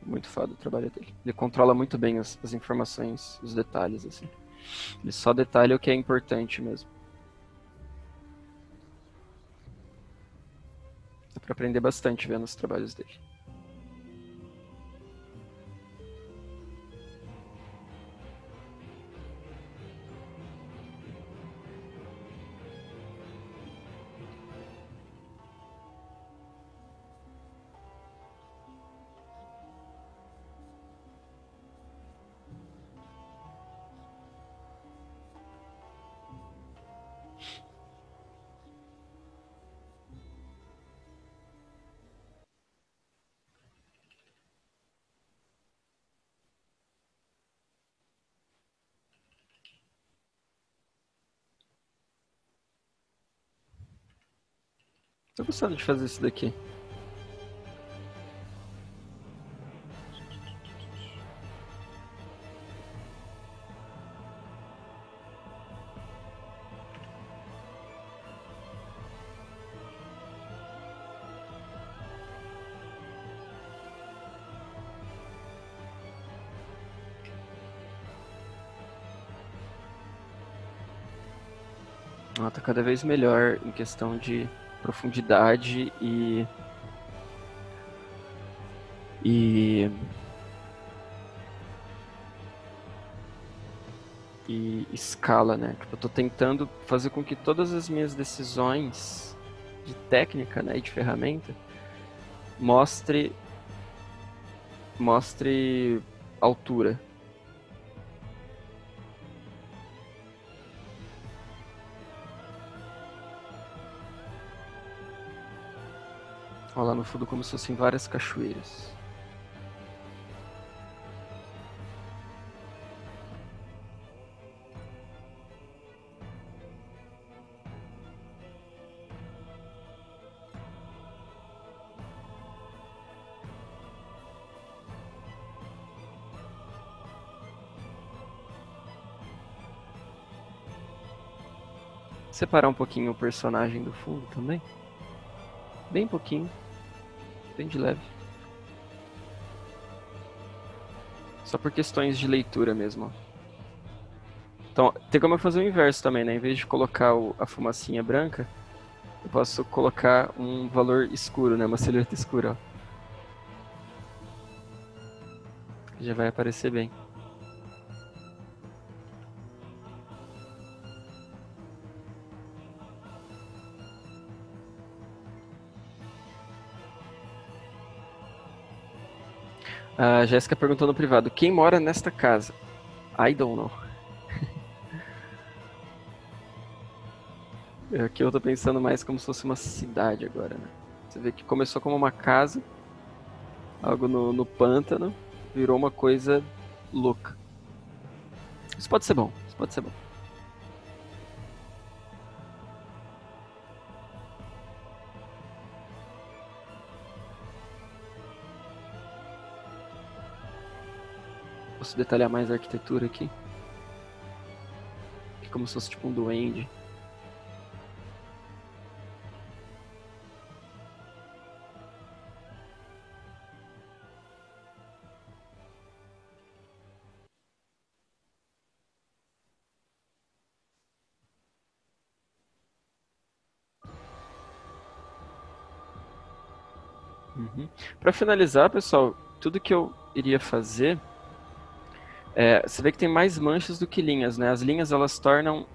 Muito foda o trabalho dele. Ele controla muito bem as informações, os detalhes, assim. Ele só detalha o que é importante mesmo. Dá pra aprender bastante vendo os trabalhos dele. Tô gostando de fazer isso daqui. Ela tá cada vez melhor em questão de profundidade e escala, né? Tipo, eu tô tentando fazer com que todas as minhas decisões de técnica, né, e de ferramenta mostre altura. Olha lá no fundo como se fossem várias cachoeiras. Separar um pouquinho o personagem do fundo também. Bem pouquinho. Bem de leve. Só por questões de leitura mesmo. Então, tem como eu fazer o inverso também, né? Em vez de colocar a fumacinha branca, eu posso colocar um valor escuro, né? Uma silhueta escura, ó. Já vai aparecer bem. A Jéssica perguntou no privado: quem mora nesta casa? I don't know. Aqui eu tô pensando mais como se fosse uma cidade agora, né? Você vê que começou como uma casa, algo no pântano, virou uma coisa louca. Isso pode ser bom, isso pode ser bom. Posso detalhar mais a arquitetura aqui? Aqui como se fosse tipo um duende. Para finalizar, pessoal, tudo que eu iria fazer, você vê que tem mais manchas do que linhas, né? As linhas elas tornam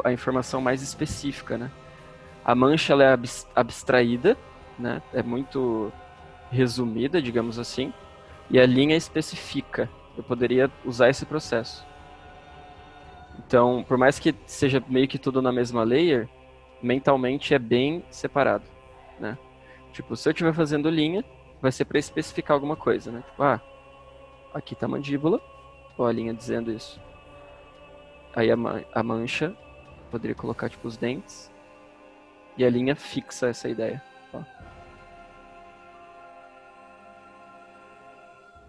a informação mais específica, né? A mancha ela é abstraída, né? É muito resumida, digamos assim, e a linha especifica. Eu poderia usar esse processo. Então, por mais que seja meio que tudo na mesma layer, mentalmente é bem separado, né? Tipo, se eu estiver fazendo linha, vai ser para especificar alguma coisa, né? Tipo, aqui tá a mandíbula, ou a linha dizendo isso. Aí a mancha, poderia colocar tipo os dentes, e a linha fixa essa ideia. Ó.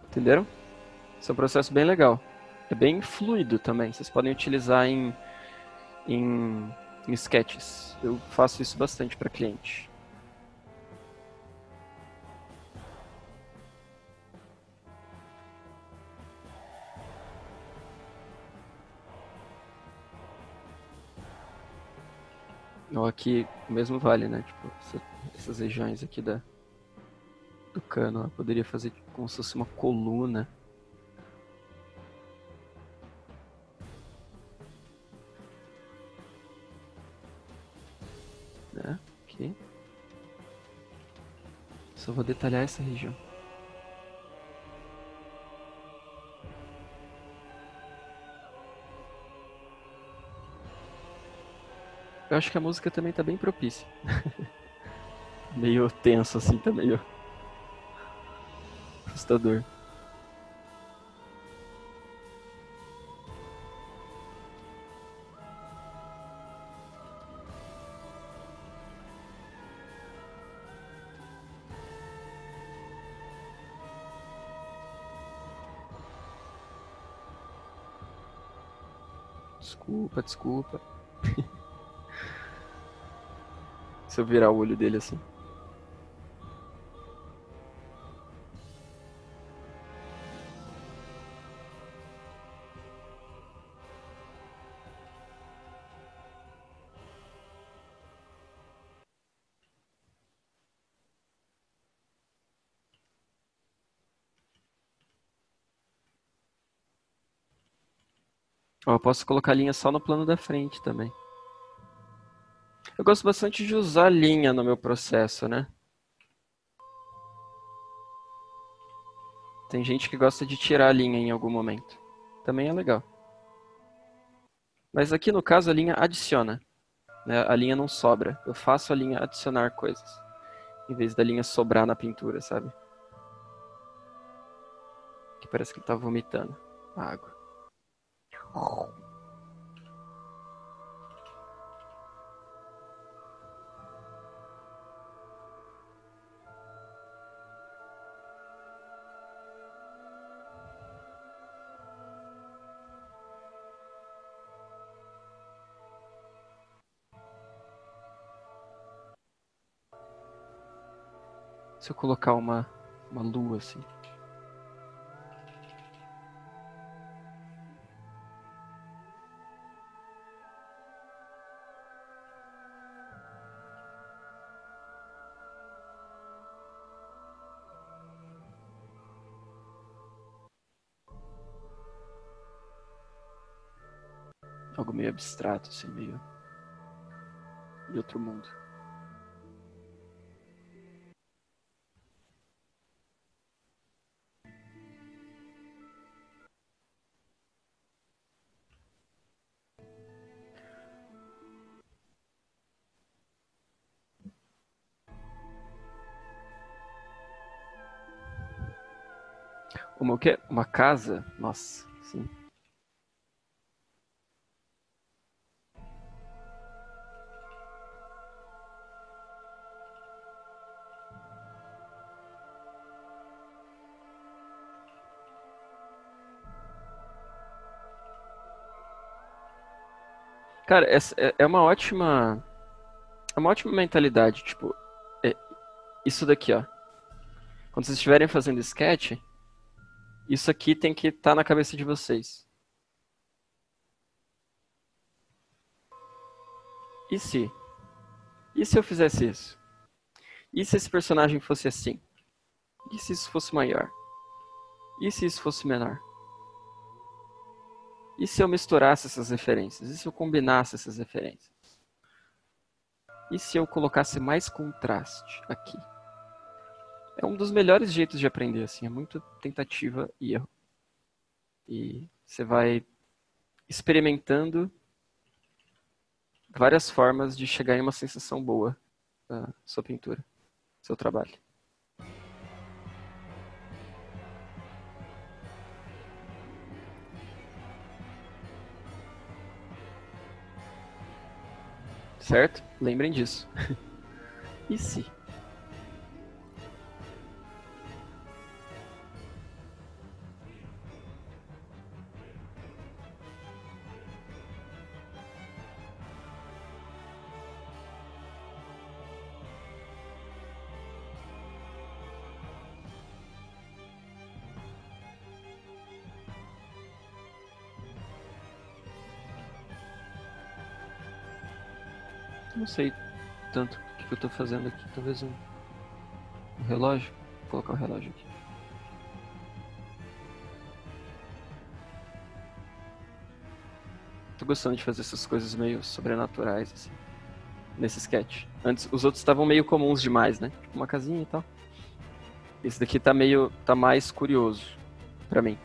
Entenderam? Esse é um processo bem legal. É bem fluido também. Vocês podem utilizar em sketches. Eu faço isso bastante para cliente. Ou aqui, o mesmo vale, né? Tipo, essas regiões aqui do cano. Eu poderia fazer como se fosse uma coluna. Né? Aqui. Só vou detalhar essa região. Eu acho que a música também tá bem propícia. Meio tenso assim, tá meio assustador. Desculpa, desculpa. Se eu virar o olho dele assim. Ó, eu posso colocar a linha só no plano da frente também. Eu gosto bastante de usar linha no meu processo, né? Tem gente que gosta de tirar a linha em algum momento. Também é legal. Mas aqui no caso a linha adiciona, né? A linha não sobra. Eu faço a linha adicionar coisas, em vez da linha sobrar na pintura, sabe? Que parece que ele tá vomitando água. Se eu colocar uma lua assim. algo meio abstrato, assim, meio de outro mundo. Uma o quê? Uma casa? Nossa, sim. Cara, essa é uma ótima mentalidade, tipo, é, isso daqui, ó. Quando vocês estiverem fazendo sketch, isso aqui tem que estar na cabeça de vocês. E se? E se eu fizesse isso? E se esse personagem fosse assim? E se isso fosse maior? E se isso fosse menor? E se eu misturasse essas referências? E se eu combinasse essas referências? E se eu colocasse mais contraste aqui? É um dos melhores jeitos de aprender, assim. É muito tentativa e erro. E você vai experimentando várias formas de chegar em uma sensação boa da sua pintura, do seu trabalho. Certo? Lembrem disso. E se? Não sei tanto o que eu tô fazendo aqui. Talvez um relógio. Vou colocar o relógio aqui. Tô gostando de fazer essas coisas meio sobrenaturais, assim, nesse sketch. Antes, os outros estavam meio comuns demais, né? Tipo uma casinha e tal. Esse daqui tá mais curioso pra mim.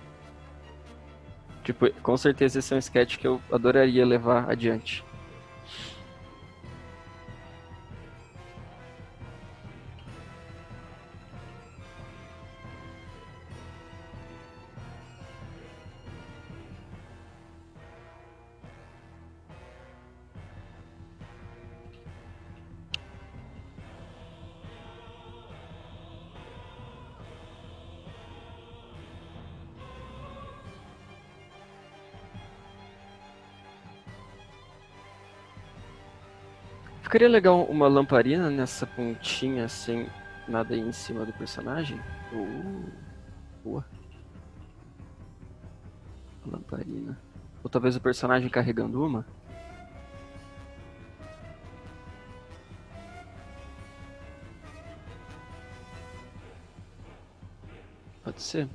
Tipo, com certeza esse é um sketch que eu adoraria levar adiante. Ficaria legal uma lamparina nessa pontinha, sem nada aí em cima do personagem. Boa. Lamparina. Ou talvez o personagem carregando uma. Pode ser.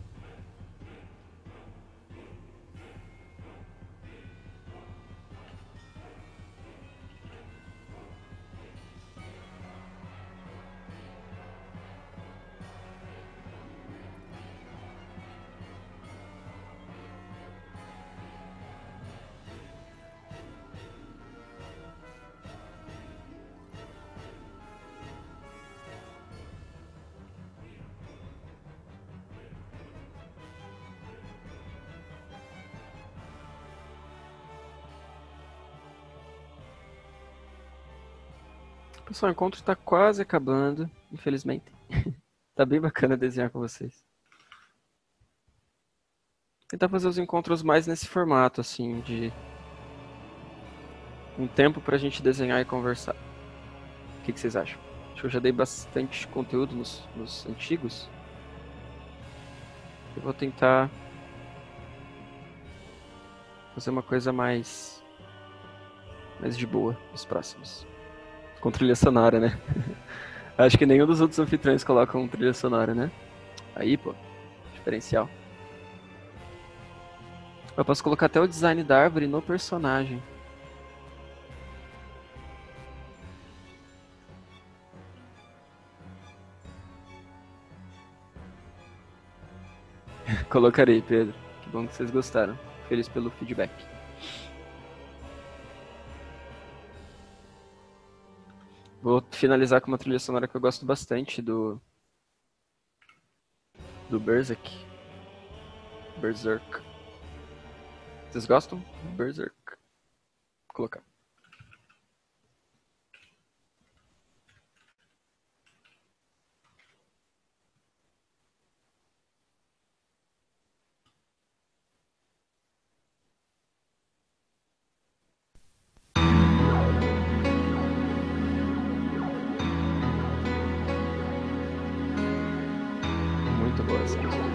Pessoal, o encontro tá quase acabando, infelizmente. Tá bem bacana desenhar com vocês. Tentar fazer os encontros mais nesse formato, assim, de um tempo pra gente desenhar e conversar. O que vocês acham? Acho que eu já dei bastante conteúdo nos antigos. Eu vou tentar fazer uma coisa mais de boa nos próximos. Com trilha sonora, né? Acho que nenhum dos outros anfitriões colocam trilha sonora, né? Aí, pô, diferencial. Eu posso colocar até o design da árvore no personagem. Colocarei, Pedro. Que bom que vocês gostaram. Feliz pelo feedback. Vou finalizar com uma trilha sonora que eu gosto bastante do Berserk. Berserk. Vocês gostam? Berserk. Vou colocar. Muito boa essa música.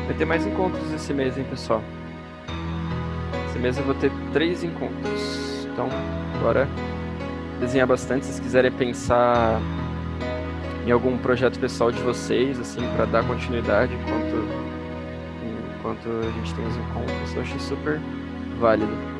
Vai ter mais encontros esse mês, hein, pessoal? Esse mês eu vou ter 3 encontros. Então, bora desenhar bastante. Se vocês quiserem pensar em algum projeto pessoal de vocês, assim, para dar continuidade enquanto a gente tem os encontros, eu acho super válido.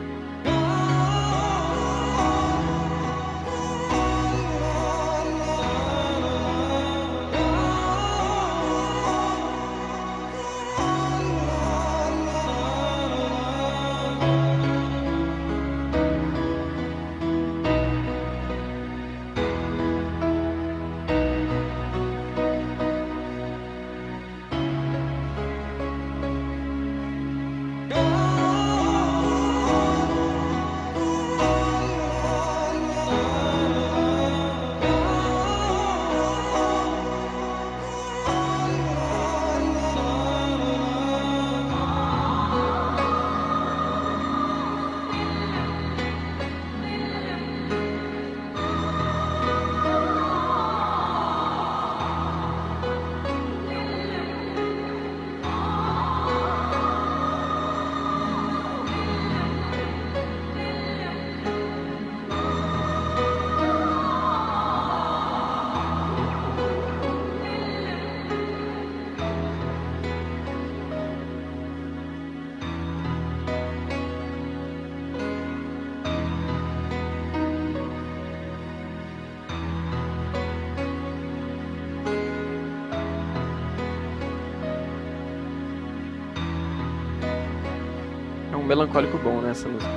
É um melancólico bom, né, essa música.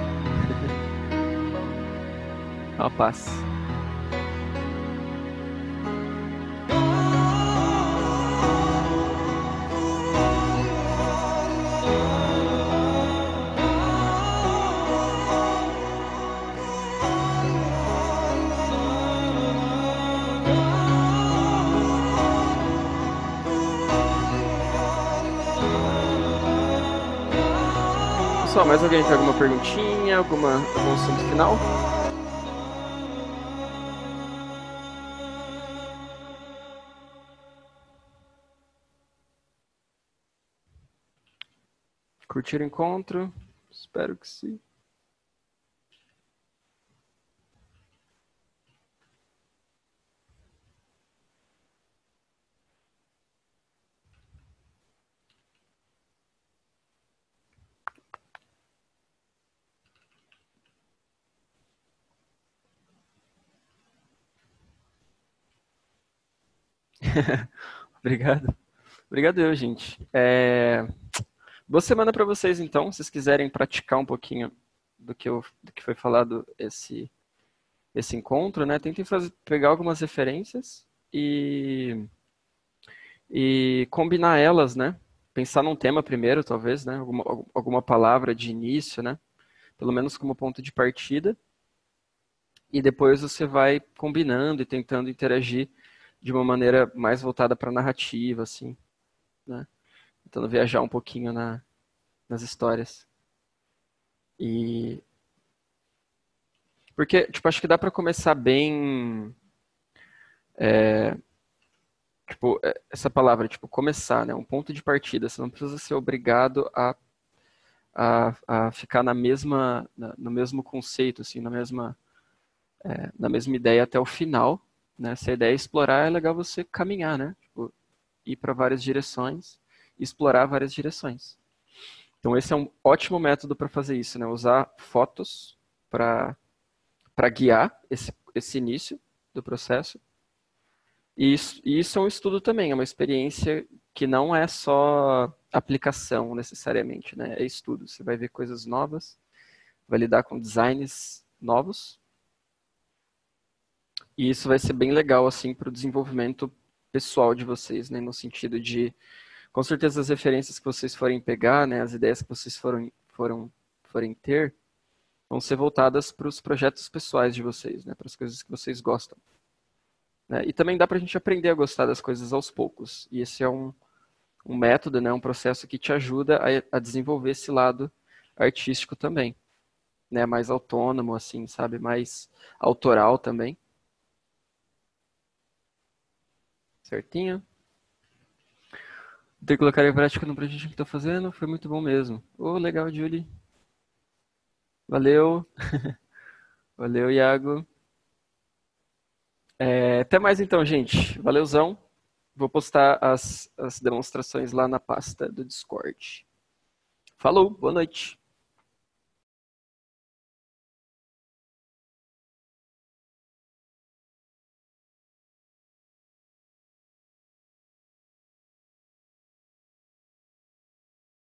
Ó, paz. Pessoal, mais alguém tem alguma perguntinha, algum assunto final? Curtir o encontro? Espero que sim. Obrigado. Obrigado eu, gente. Boa semana para vocês, então. Se vocês quiserem praticar um pouquinho do que foi falado esse encontro, né? Tentem pegar algumas referências e combinar elas, né? Pensar num tema primeiro, talvez, né? Alguma palavra de início, né? Pelo menos como ponto de partida. E depois você vai combinando e tentando interagir de uma maneira mais voltada para a narrativa, assim, né? Tentando viajar um pouquinho nas histórias. E... Porque, tipo, acho que dá para começar bem... Tipo, essa palavra, tipo, começar, né? Um ponto de partida. Você não precisa ser obrigado a ficar no mesmo conceito, assim, na mesma ideia até o final, né? Se a ideia é explorar, é legal você caminhar, né? Tipo, ir para várias direções e explorar várias direções. Então esse é um ótimo método para fazer isso, né? Usar fotos para guiar esse início do processo. E isso é um estudo também, é uma experiência que não é só aplicação necessariamente, né? É estudo. Você vai ver coisas novas, vai lidar com designs novos. E isso vai ser bem legal, assim, para o desenvolvimento pessoal de vocês, né? No sentido de, com certeza, as referências que vocês forem pegar, né? As ideias que vocês forem ter, vão ser voltadas para os projetos pessoais de vocês, né? Para as coisas que vocês gostam. Né? E também dá para a gente aprender a gostar das coisas aos poucos. E esse é um método, né? Um processo que te ajuda a desenvolver esse lado artístico também. Né? Mais autônomo, assim, sabe? Mais autoral também. Certinho? Ter que colocar em prática no projeto que estou fazendo, foi muito bom mesmo. Oh, legal, Julie. Valeu. Valeu, Iago. Até mais então, gente. Valeuzão. Vou postar as demonstrações lá na pasta do Discord. Falou, boa noite.